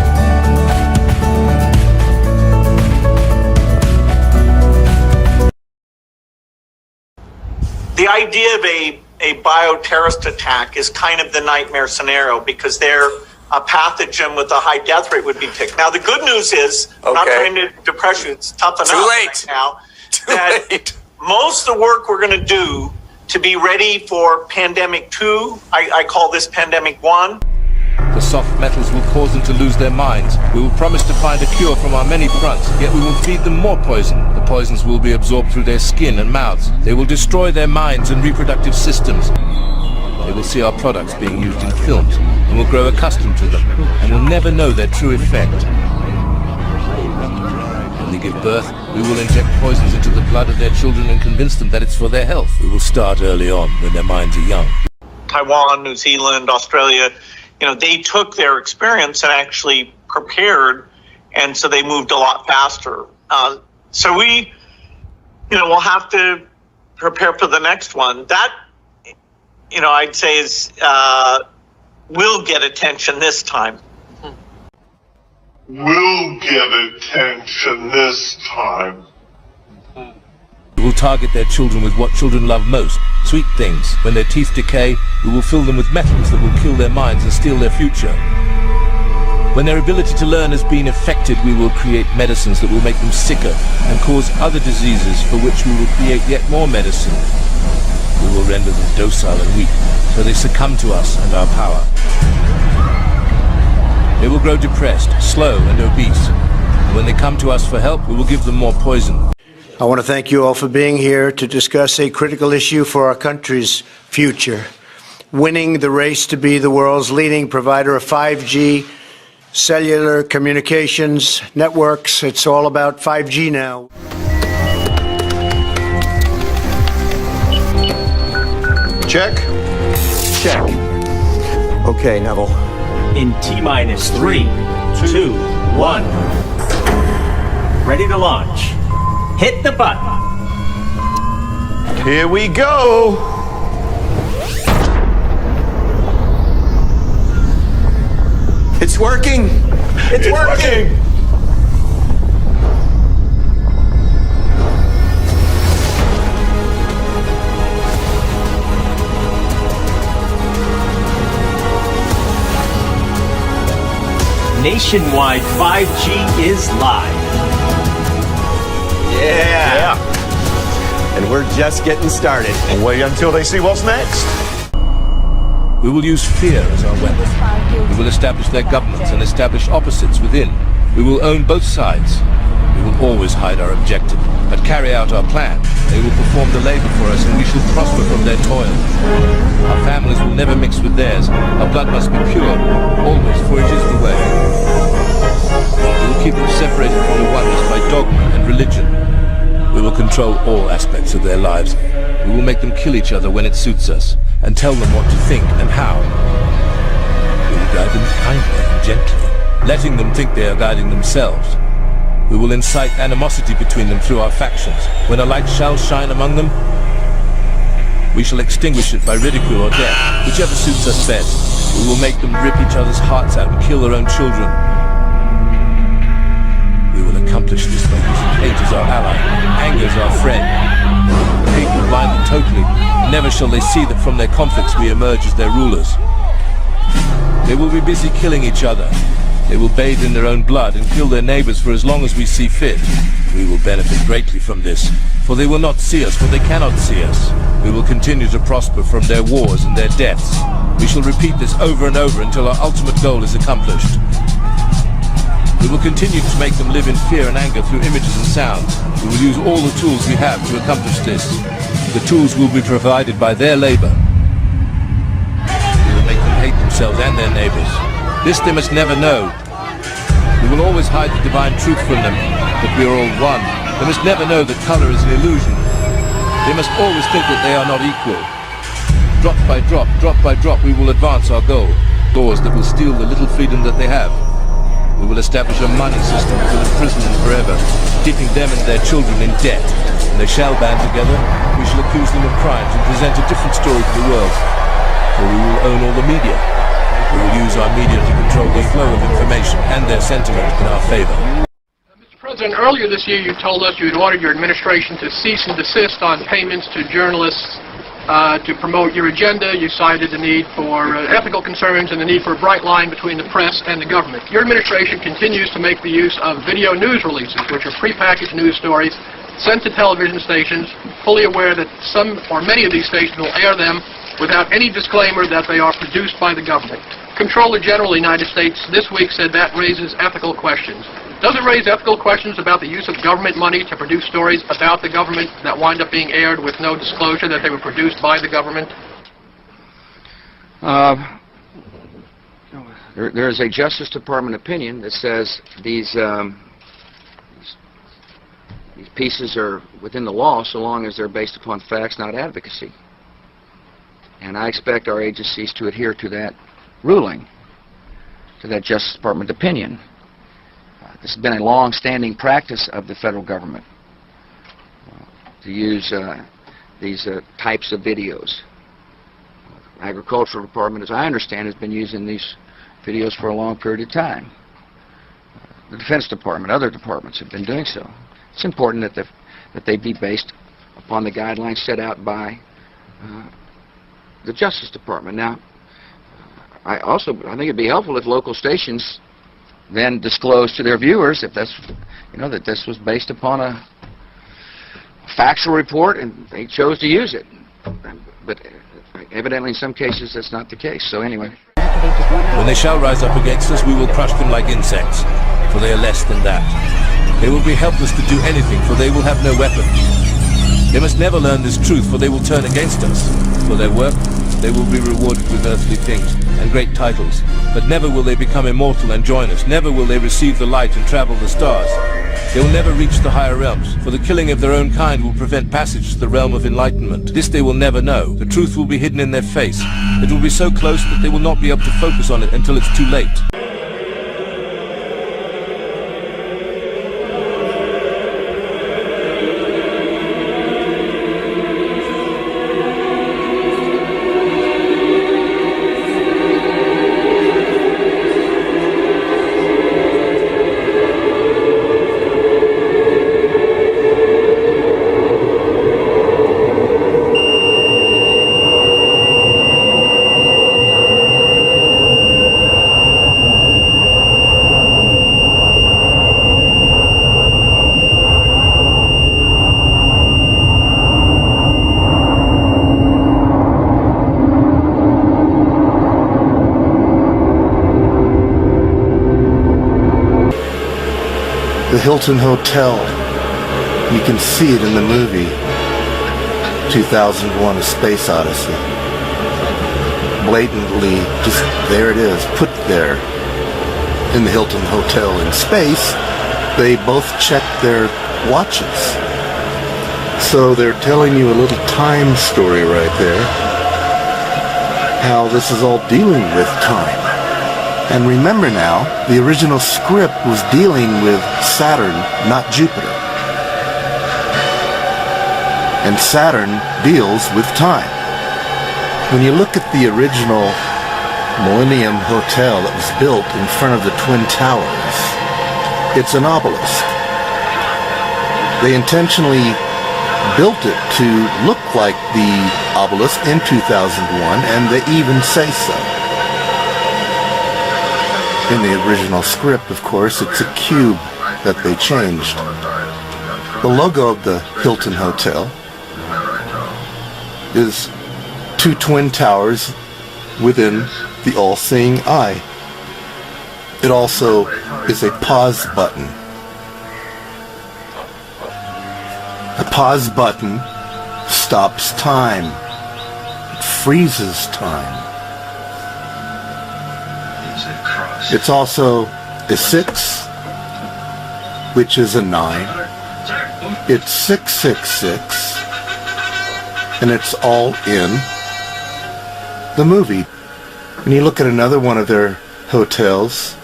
The idea of a bioterrorist attack is kind of the nightmare scenario because they're a pathogen with a high death rate would be picked. Now, the good news is, I'm not trying to depress you, it's tough enough right now, most of the work we're going to do to be ready for pandemic 2, I call this pandemic 1. The soft metals will cause them to lose their minds. We will promise to find a cure from our many fronts, yet we will feed them more poison. The poisons will be absorbed through their skin and mouths. They will destroy their minds and reproductive systems. They will see our products being used in films and will grow accustomed to them and will never know their true effect. When they give birth, we will inject poisons into the blood of their children and convince them that it's for their health. We will start early on when their minds are young. Taiwan, New Zealand, Australia, they took their experience and actually prepared, and so they moved a lot faster. So we, we'll have to prepare for the next one. That, I'd say is, will get attention this time. Will get attention this time. We will target their children with what children love most, sweet things. When their teeth decay, we will fill them with metals that will kill their minds and steal their future. When their ability to learn has been affected, we will create medicines that will make them sicker and cause other diseases for which we will create yet more medicine. We will render them docile and weak, so they succumb to us and our power. They will grow depressed, slow and obese. And when they come to us for help, we will give them more poison. I want to thank you all for being here to discuss a critical issue for our country's future. Winning the race to be the world's leading provider of 5G, cellular communications, networks. It's all about 5G now. Check. Check. Okay, Neville. In T-minus 3, 2, 1. Ready to launch. Hit the button. Here we go. It's working. It's working. Nationwide 5G is live. Yeah. And we're just getting started. Wait until they see what's next. We will use fear as our weapon. We will establish their governments and establish opposites within. We will own both sides. We will always hide our objective, but carry out our plan. They will perform the labor for us, and we shall prosper from their toil. Our families will never mix with theirs. Our blood must be pure, always, for it is the way. We will keep them separated from the oneness by dogma and religion. We will control all aspects of their lives. We will make them kill each other when it suits us, and tell them what to think and how. We will guide them kindly and gently, letting them think they are guiding themselves. We will incite animosity between them through our factions. When a light shall shine among them, we shall extinguish it by ridicule or death, whichever suits us best. We will make them rip each other's hearts out and kill their own children. We will accomplish this by using hate as our ally, anger as our friend. blinded totally, and never shall they see that from their conflicts we emerge as their rulers. They will be busy killing each other. They will bathe in their own blood and kill their neighbors for as long as we see fit. We will benefit greatly from this, for they will not see us, for they cannot see us. We will continue to prosper from their wars and their deaths. We shall repeat this over and over until our ultimate goal is accomplished. We will continue to make them live in fear and anger through images and sounds. We will use all the tools we have to accomplish this. The tools will be provided by their labor. We will make them hate themselves and their neighbors. This they must never know. We will always hide the divine truth from them, that we are all one. They must never know that color is an illusion. They must always think that they are not equal. Drop by drop, we will advance our goal. Laws that will steal the little freedom that they have. We will establish a money system that will imprison them forever, keeping them and their children in debt. And they shall band together. We shall accuse them of crimes and present a different story to the world. For we will own all the media. We will use our media to control the flow of information and their sentiment in our favor. Mr. President, earlier this year you told us you had ordered your administration to cease and desist on payments to journalists to promote your agenda. You cited the need for ethical concerns and the need for a bright line between the press and the government. Your administration continues to make the use of video news releases, which are prepackaged news stories sent to television stations, fully aware that some or many of these stations will air them without any disclaimer that they are produced by the government. Comptroller General of the United States this week said that raises ethical questions. Does it raise ethical questions about the use of government money to produce stories about the government that wind up being aired with no disclosure that they were produced by the government? There is a Justice Department opinion that says these pieces are within the law so long as they're based upon facts, not advocacy. And I expect our agencies to adhere to that ruling, to that Justice Department opinion. This has been a long-standing practice of the federal government to use these types of videos. The Agricultural Department, as I understand, has been using these videos for a long period of time. The Defense Department, other departments have been doing so. It's important that they be based upon the guidelines set out by the Justice Department. Now, I think it'd be helpful if local stations then disclose to their viewers if that's, that this was based upon a factual report and they chose to use it. But evidently in some cases that's not the case. So anyway. When they shall rise up against us, we will crush them like insects, for they are less than that. They will be helpless to do anything, for they will have no weapon. They must never learn this truth, for they will turn against us. For their work, they will be rewarded with earthly things and great titles, but never will they become immortal and join us. Never will they receive the light and travel the stars. They will never reach the higher realms, for the killing of their own kind will prevent passage to the realm of enlightenment. This they will never know. The truth will be hidden in their face. It will be so close that they will not be able to focus on it until it's too late. The Hilton Hotel. You can see it in the movie 2001: A Space Odyssey. Blatantly, just there it is, put there in the Hilton Hotel in space. They both check their watches. So they're telling you a little time story right there, how this is all dealing with time. And remember now, the original script was dealing with Saturn, not Jupiter. And Saturn deals with time. When you look at the original Millennium Hotel that was built in front of the Twin Towers, it's an obelisk. They intentionally built it to look like the obelisk in 2001, and they even say so. In the original script, of course, it's a cube that they changed. The logo of the Hilton Hotel is two twin towers within the all-seeing eye. It also is a pause button. The pause button stops time. It freezes time. It's also a 6, which is a 9. It's 666, and it's all in the movie. When you look at another one of their hotels,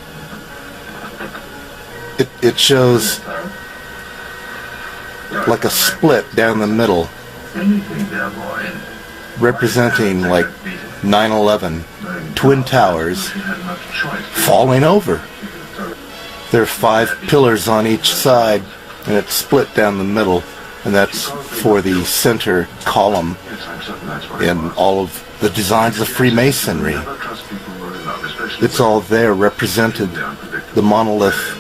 it shows like a split down the middle, representing like 9/11 twin towers falling over. There are 5 pillars on each side, and it's split down the middle, and that's for the center column in all of the designs of Freemasonry. It's all there represented. The monolith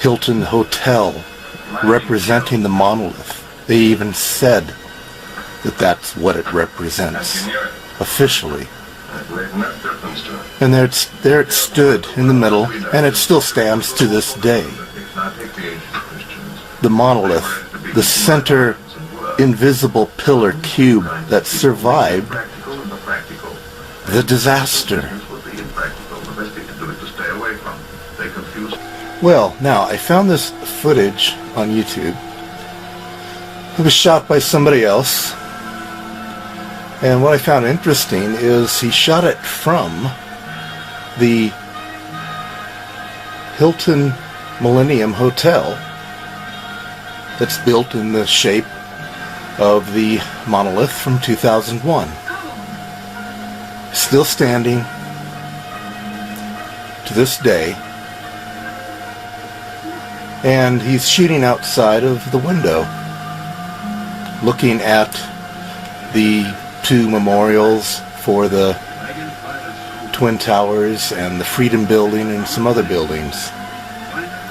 Hilton Hotel representing the monolith. They even said that that's what it represents officially. And there it stood in the middle, and it still stands to this day. The monolith, the center invisible pillar cube that survived the disaster. Well, now, I found this footage on YouTube. It was shot by somebody else. And what I found interesting is he shot it from the Hilton Millennium Hotel that's built in the shape of the monolith from 2001. Still standing to this day. And he's shooting outside of the window, looking at the 2 memorials for the Twin Towers and the Freedom Building and some other buildings.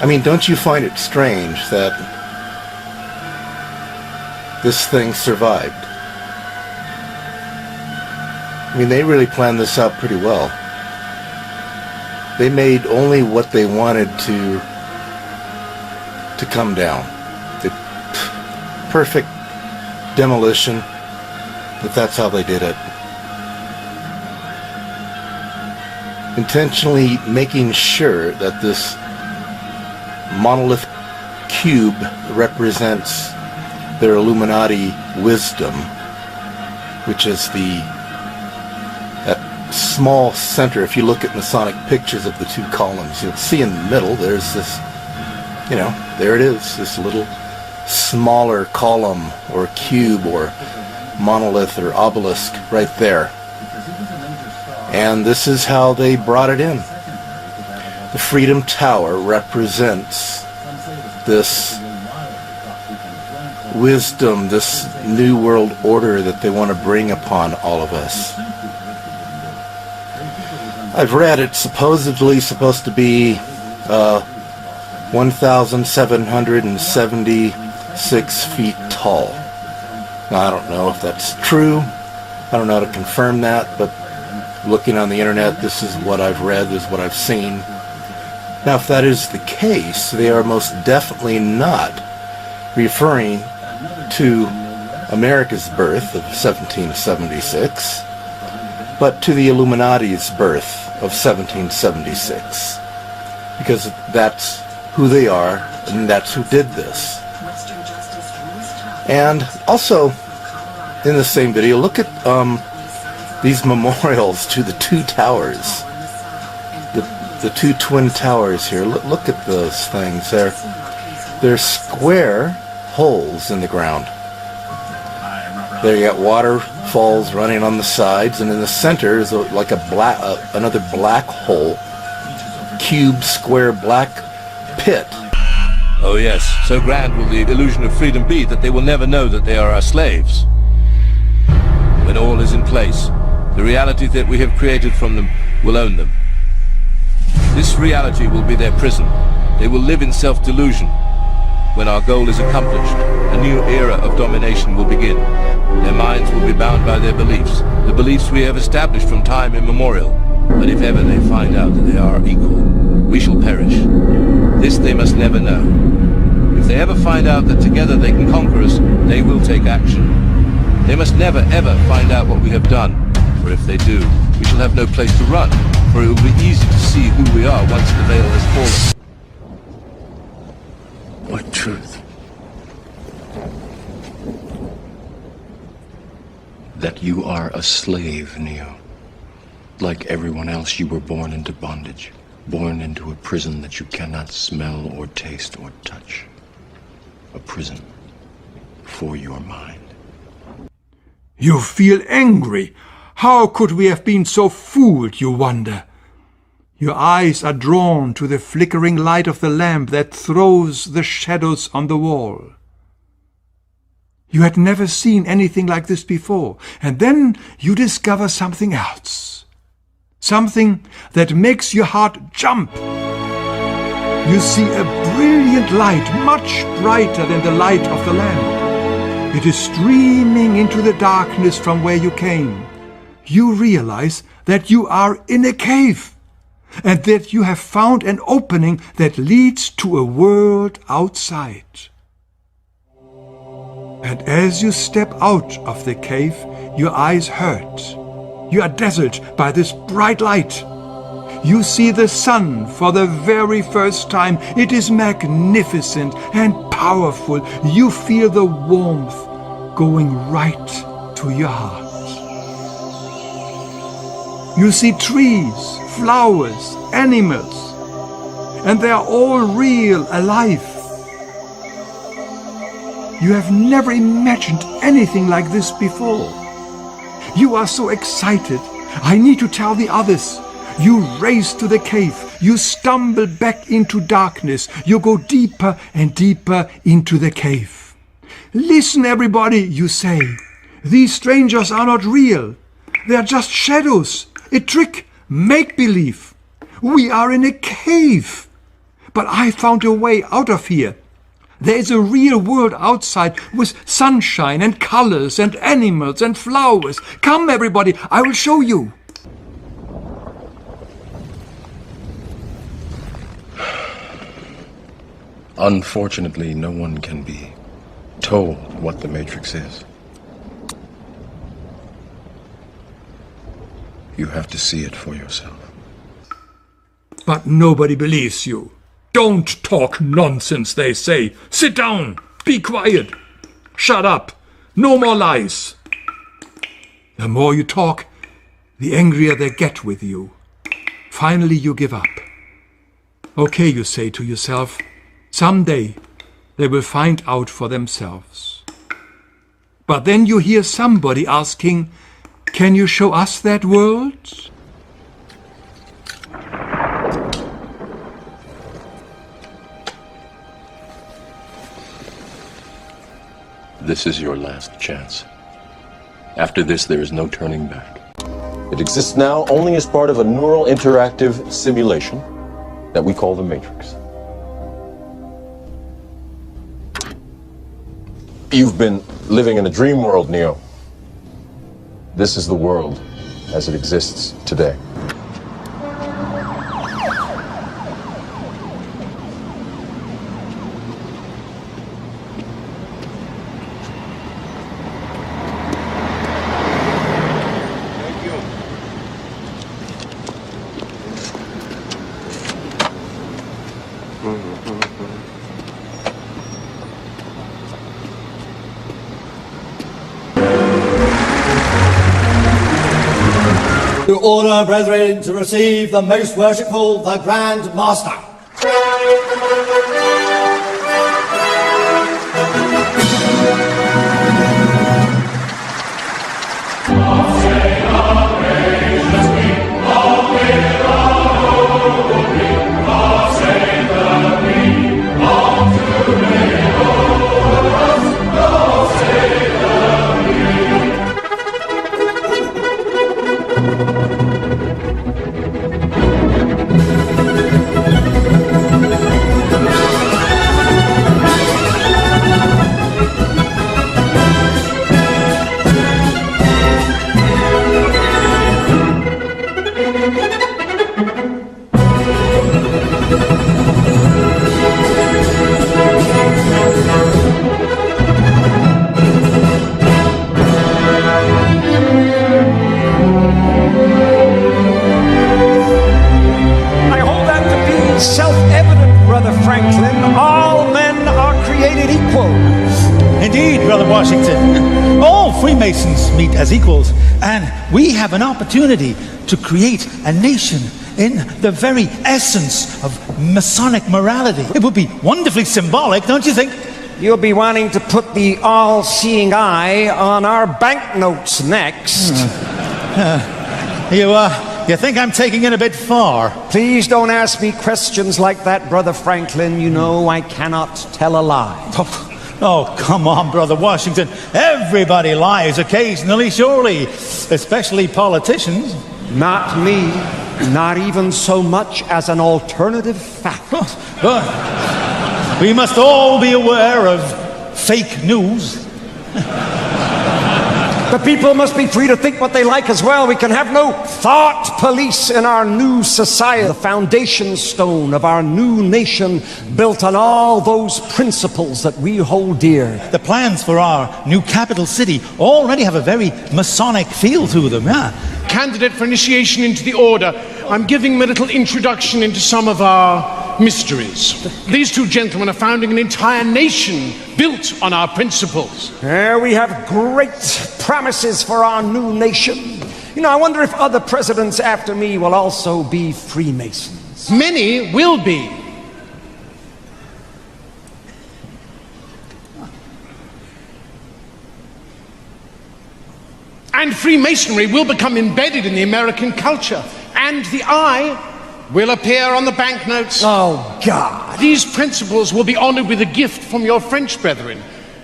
I mean, don't you find it strange that this thing survived? I mean, they really planned this out pretty well. They made only what they wanted to come down. The perfect demolition, but that's how they did it. Intentionally making sure that this monolith cube represents their Illuminati wisdom, which is that small center. If you look at Masonic pictures of the 2 columns, you'll see in the middle there's this, there it is, this little smaller column or cube or monolith or obelisk right there. And this is how they brought it in. The Freedom Tower represents this wisdom, this new world order that they want to bring upon all of us. I've read it's supposedly supposed to be 1,776 feet tall. Now, I don't know if that's true. I don't know how to confirm that, but looking on the internet, this is what I've read, this is what I've seen. Now, if that is the case, they are most definitely not referring to America's birth of 1776, but to the Illuminati's birth of 1776, because that's who they are, and that's who did this. And also, in the same video, look at these memorials to the 2 towers, the 2 twin towers here. Look at those things. They're square holes in the ground. There you got waterfalls running on the sides, and in the center is like another black hole, cube, square, black pit. Oh yes, so grand will the illusion of freedom be that they will never know that they are our slaves. When all is in place, the reality that we have created from them will own them. This reality will be their prison. They will live in self-delusion. When our goal is accomplished, a new era of domination will begin. Their minds will be bound by their beliefs, the beliefs we have established from time immemorial. But if ever they find out that they are equal, we shall perish. This they must never know. If they ever find out that together they can conquer us, they will take action. They must never ever find out what we have done, for if they do, we shall have no place to run, for it will be easy to see who we are once the veil has fallen. What truth? That you are a slave, Neo. Like everyone else, you were born into bondage. Born into a prison that you cannot smell or taste or touch. A prison for your mind. You feel angry. How could we have been so fooled, you wonder? Your eyes are drawn to the flickering light of the lamp that throws the shadows on the wall. You had never seen anything like this before, and then you discover something else. Something that makes your heart jump. You see a brilliant light, much brighter than the light of the lamp. It is streaming into the darkness from where you came. You realize that you are in a cave, and that you have found an opening that leads to a world outside. And as you step out of the cave, your eyes hurt. You are dazzled by this bright light. You see the sun for the very first time. It is magnificent and powerful. You feel the warmth going right to your heart. You see trees, flowers, animals, and they are all real, alive. You have never imagined anything like this before. You are so excited. I need to tell the others. You race to the cave. You stumble back into darkness. You go deeper and deeper into the cave. Listen, everybody, you say. These strangers are not real. They are just shadows. A trick. Make-believe. We are in a cave. But I found a way out of here. There is a real world outside with sunshine and colors and animals and flowers. Come, everybody, I will show you. Unfortunately, no one can be told what the Matrix is. You have to see it for yourself. But nobody believes you. Don't talk nonsense, they say. Sit down. Be quiet. Shut up. No more lies. The more you talk, the angrier they get with you. Finally, you give up. Okay, you say to yourself, someday they will find out for themselves. But then you hear somebody asking, can you show us that world? This is your last chance. After this, there is no turning back. It exists now only as part of a neural interactive simulation that we call the Matrix. You've been living in a dream world, Neo. This is the world as it exists today. To order, brethren, to receive the most worshipful, the Grand Master. All to self-evident, Brother Franklin. All men are created equal. Indeed, Brother Washington. All Freemasons meet as equals, and we have an opportunity to create a nation in the very essence of Masonic morality. It would be wonderfully symbolic, don't you think? You'll be wanting to put the all-seeing eye on our banknotes next. You think I'm taking it a bit far? Please don't ask me questions like that, Brother Franklin. You know I cannot tell a lie. Oh, come on, Brother Washington. Everybody lies occasionally, surely, especially politicians. Not me. Not even so much as an alternative fact. We must all be aware of fake news. The people must be free to think what they like as well. We can have no thought police in our new society. The foundation stone of our new nation built on all those principles that we hold dear. The plans for our new capital city already have a very Masonic feel to them, yeah. Candidate for initiation into the order, I'm giving him a little introduction into some of our mysteries. These two gentlemen are founding an entire nation built on our principles. We have great promises for our new nation. You know, I wonder if other presidents after me will also be Freemasons. Many will be. And Freemasonry will become embedded in the American culture. And the eye will appear on the banknotes. Oh, God. These principles will be honored with a gift from your French brethren.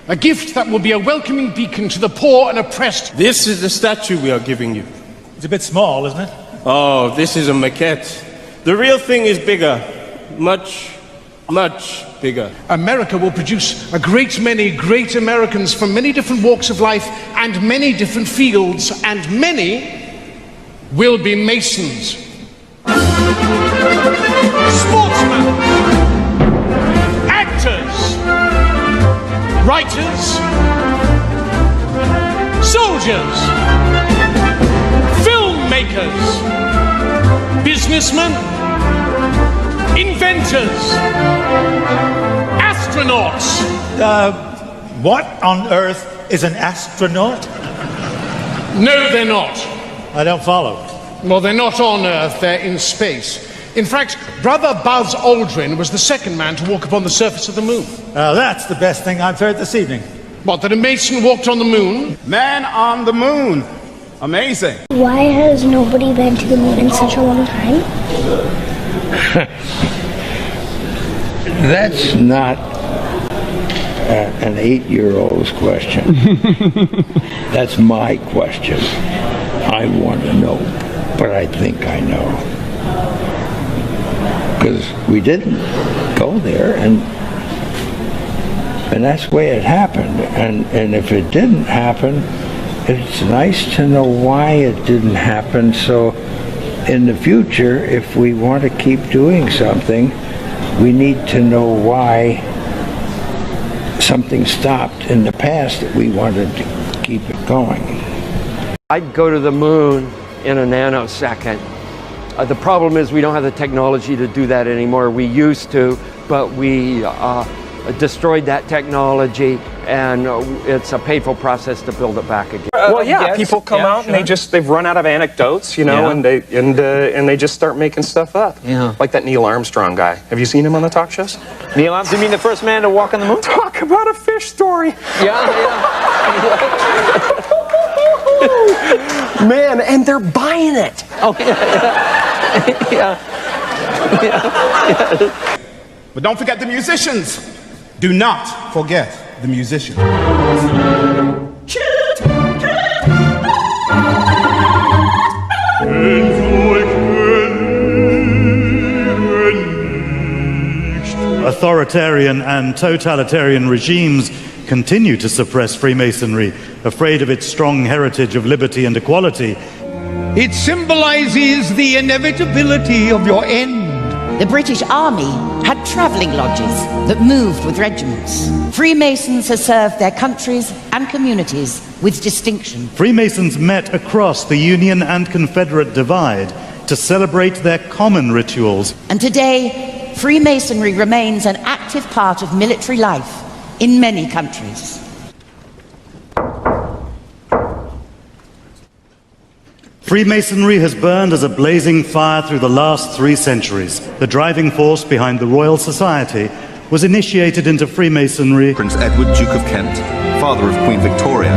A gift that will be a welcoming beacon to the poor and oppressed. This is the statue we are giving you. It's a bit small, isn't it? Oh, this is a maquette. The real thing is bigger. Much, much bigger. America will produce a great many great Americans from many different walks of life and many different fields, and many will be Masons. Sportsmen, actors, writers, soldiers, filmmakers, businessmen, inventors, astronauts. What on earth is an astronaut? No, they're not. I don't follow. Well, they're not on Earth, they're in space. In fact, Brother Buzz Aldrin was the second man to walk upon the surface of the moon. That's the best thing I've heard this evening. What, that a Mason walked on the moon? Man on the moon. Amazing. Why has nobody been to the moon in such a long time? That's not an 8-year-old's question. That's my question. I want to know, but I think I know. Because we didn't go there, and that's the way it happened. And if it didn't happen, it's nice to know why it didn't happen, so in the future, if we want to keep doing something, we need to know why something stopped in the past that we wanted to keep it going. I'd go to the moon in a nanosecond. The problem is we don't have the technology to do that anymore. We used to, but we destroyed that technology, and it's a painful process to build it back again. Well, yeah, people come out and they've run out of anecdotes, you know, and they just start making stuff up. Yeah. Like that Neil Armstrong guy. Have you seen him on the talk shows? Neil Armstrong, you mean the first man to walk on the moon? Talk about a fish story. Yeah. Man, and they're buying it. Oh, yeah. But don't forget the musicians. Do not forget the musicians. Authoritarian and totalitarian regimes continue to suppress Freemasonry, afraid of its strong heritage of liberty and equality. It symbolizes the inevitability of your end. The British Army had travelling lodges that moved with regiments. Freemasons have served their countries and communities with distinction. Freemasons met across the Union and Confederate divide to celebrate their common rituals. And today, Freemasonry remains an active part of military life in many countries. Freemasonry has burned as a blazing fire through the last 3 centuries. The driving force behind the Royal Society was initiated into Freemasonry. Prince Edward, Duke of Kent, father of Queen Victoria,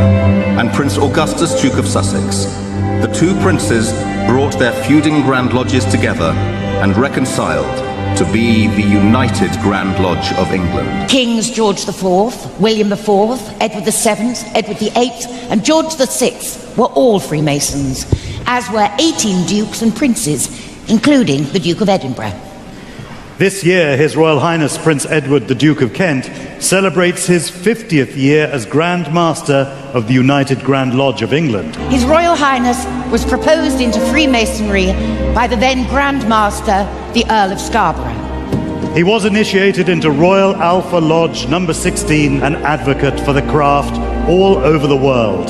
and Prince Augustus, Duke of Sussex. The 2 princes brought their feuding Grand Lodges together and reconciled to be the United Grand Lodge of England. Kings George IV, William IV, Edward VII, Edward VIII, and George VI were all Freemasons, as were 18 dukes and princes, including the Duke of Edinburgh. This year, His Royal Highness Prince Edward, the Duke of Kent, celebrates his 50th year as Grand Master of the United Grand Lodge of England. His Royal Highness was proposed into Freemasonry by the then Grand Master, the Earl of Scarborough. He was initiated into Royal Alpha Lodge number 16, an advocate for the craft all over the world,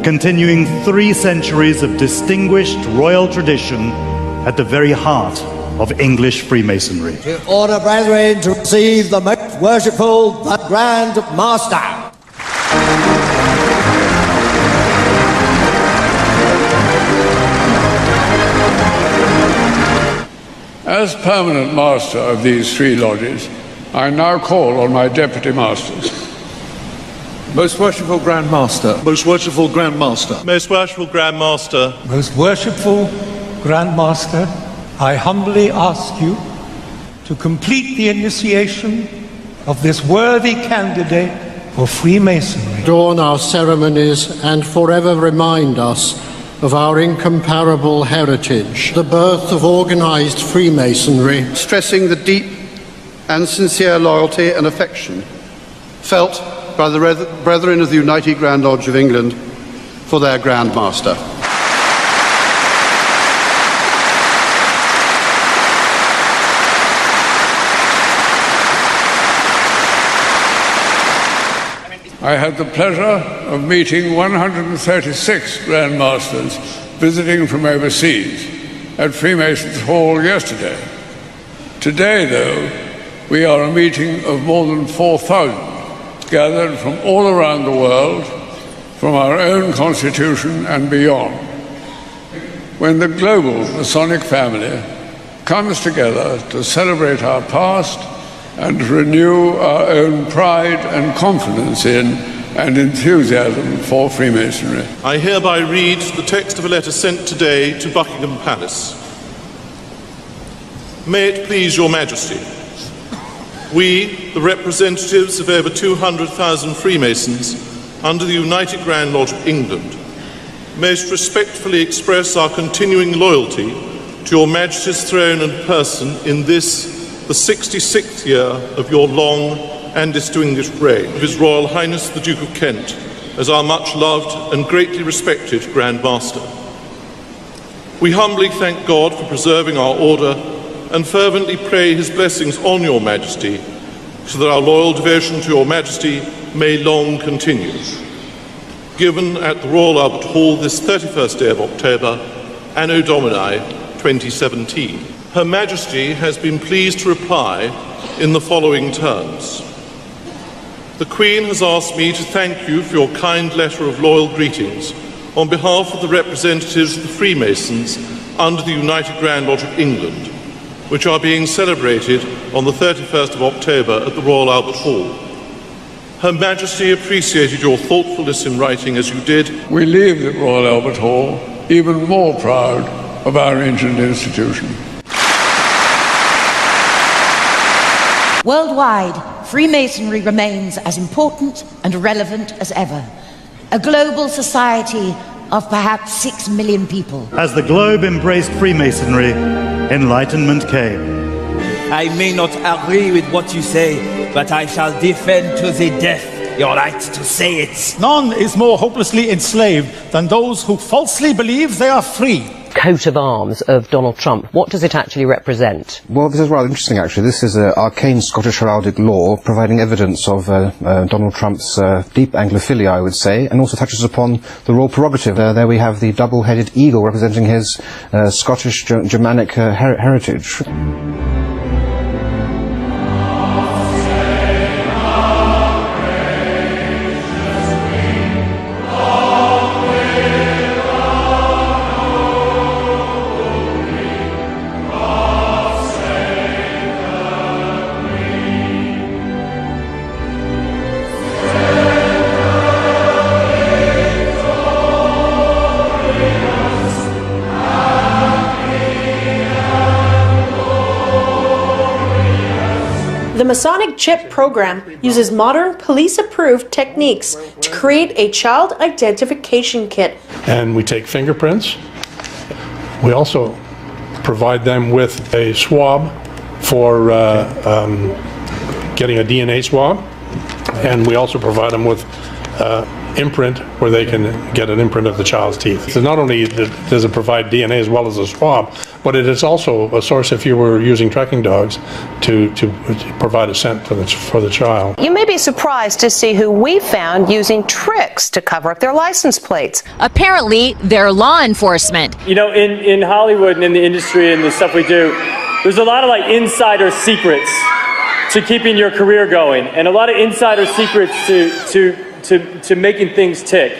continuing 3 centuries of distinguished royal tradition at the very heart of English Freemasonry. To order, brethren, to receive the most worshipful, the Grand Master. As permanent master of these 3 lodges, I now call on my deputy masters. Most worshipful Grand Master. Most worshipful Grand Master. Most worshipful Grand Master. Most worshipful Grand Master, I humbly ask you to complete the initiation of this worthy candidate for Freemasonry. Adorn our ceremonies and forever remind us of our incomparable heritage, the birth of organized Freemasonry, stressing the deep and sincere loyalty and affection felt by the brethren of the United Grand Lodge of England for their Grand Master. I had the pleasure of meeting 136 Grand Masters visiting from overseas at Freemasons Hall yesterday. Today, though, we are a meeting of more than 4,000 gathered from all around the world, from our own constitution and beyond. When the global Masonic family comes together to celebrate our past and renew our own pride and confidence in and enthusiasm for Freemasonry. I hereby read the text of a letter sent today to Buckingham Palace. May it please your Majesty, we, the representatives of over 200,000 Freemasons under the United Grand Lodge of England, most respectfully express our continuing loyalty to your Majesty's throne and person in this, the 66th year of your long and distinguished reign, of His Royal Highness the Duke of Kent, as our much loved and greatly respected Grand Master. We humbly thank God for preserving our order and fervently pray His blessings on your Majesty, so that our loyal devotion to your Majesty may long continue. Given at the Royal Albert Hall this 31st day of October, Anno Domini 2017. Her Majesty has been pleased to reply in the following terms. The Queen has asked me to thank you for your kind letter of loyal greetings on behalf of the representatives of the Freemasons under the United Grand Lodge of England, which are being celebrated on the 31st of October at the Royal Albert Hall. Her Majesty appreciated your thoughtfulness in writing as you did. We leave the Royal Albert Hall even more proud of our ancient institution. Worldwide, Freemasonry remains as important and relevant as ever. A global society of perhaps 6 million people. As the globe embraced Freemasonry, enlightenment came. I may not agree with what you say, but I shall defend to the death your right to say it. None is more hopelessly enslaved than those who falsely believe they are free. Coat of arms of Donald Trump. What does it actually represent? Well, this is rather interesting, actually. This is arcane Scottish heraldic law providing evidence of Donald Trump's deep Anglophilia, I would say, and also touches upon the royal prerogative. There we have the double-headed eagle representing his Scottish Germanic heritage. The Masonic Chip program uses modern police-approved techniques to create a child identification kit. And we take fingerprints. We also provide them with a swab for getting a DNA swab. And we also provide them with imprint where they can get an imprint of the child's teeth. So not only does it provide DNA as well as a swab, but it is also a source if you were using tracking dogs to provide a scent for the child. You may be surprised to see who we found using tricks to cover up their license plates. Apparently, they're law enforcement. You know, in Hollywood and in the industry and the stuff we do, there's a lot of like insider secrets to keeping your career going, and a lot of insider secrets to making things tick.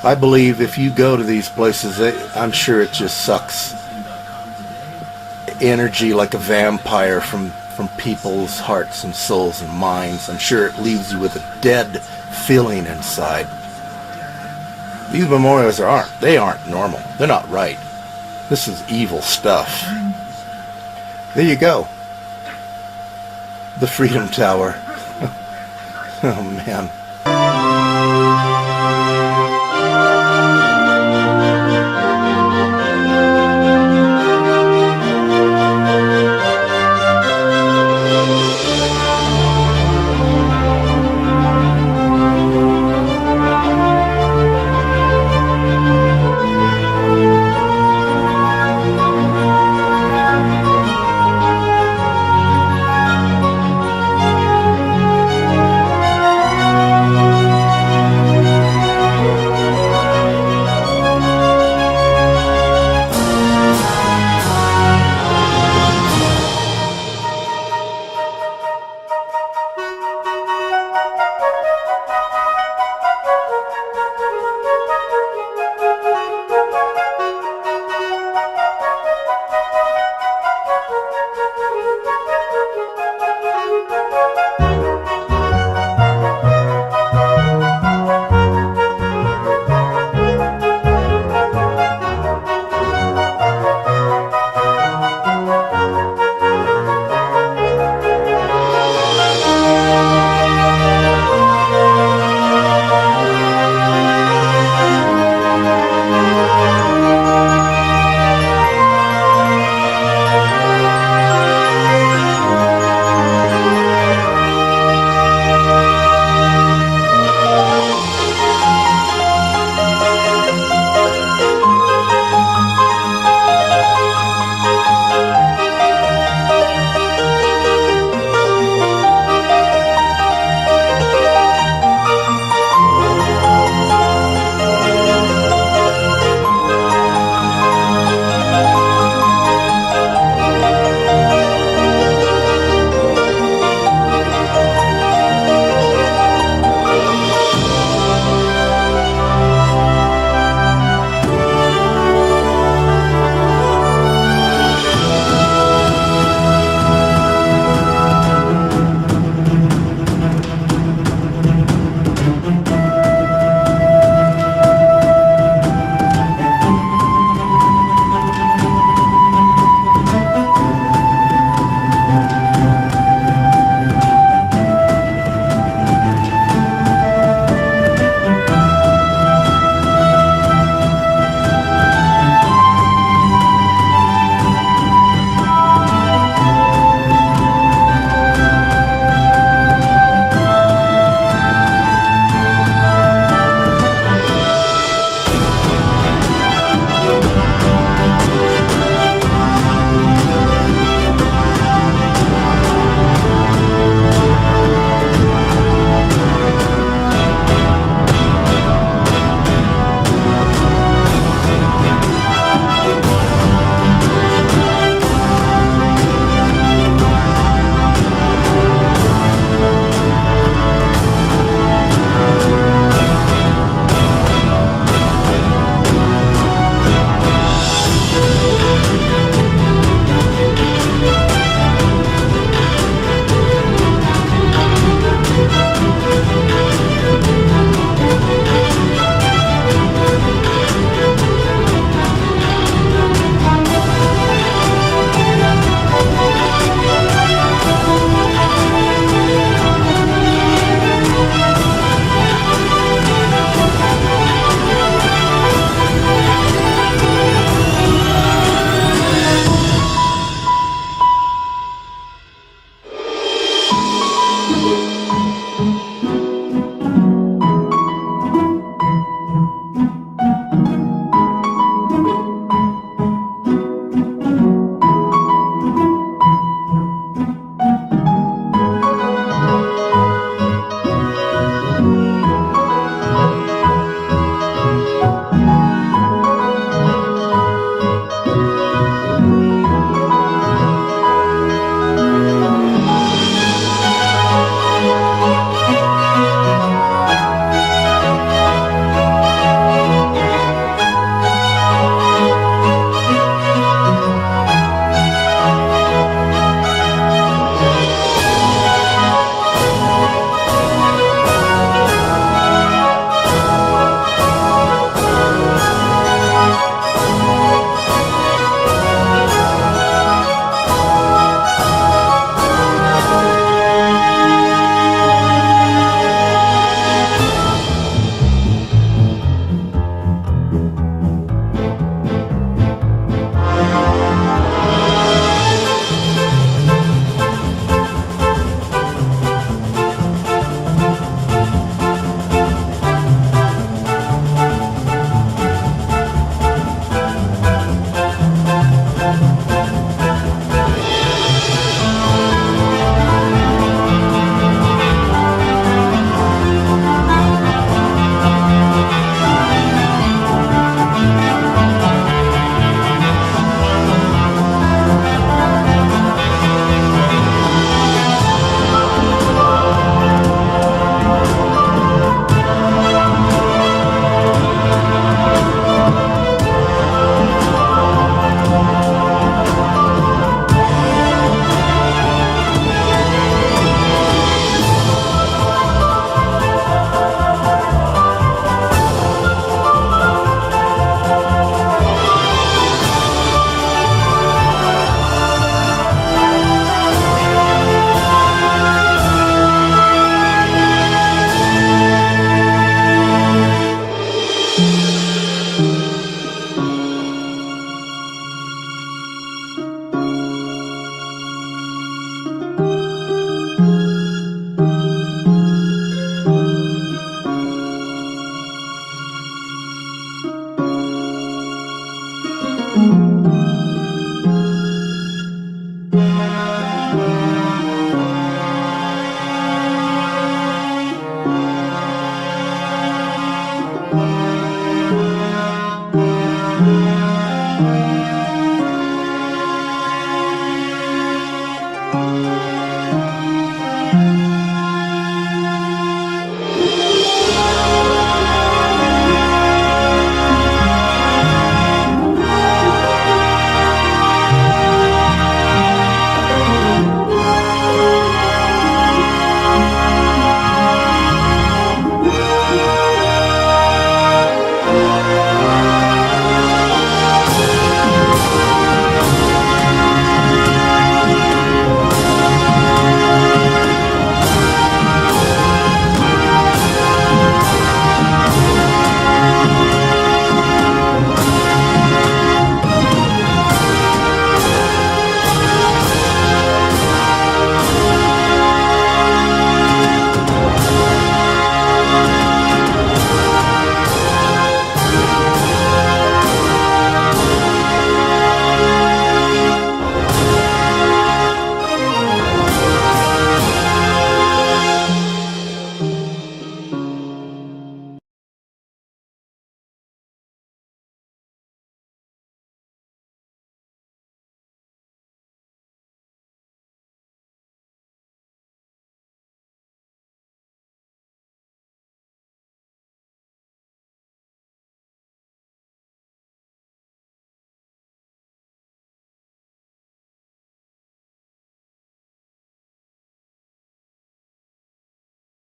I believe if you go to these places, I'm sure it just sucks energy like a vampire from people's hearts and souls and minds. I'm sure it leaves you with a dead feeling inside. These memorials aren't normal. They're not right. This is evil stuff. There you go. The Freedom Tower. Oh man.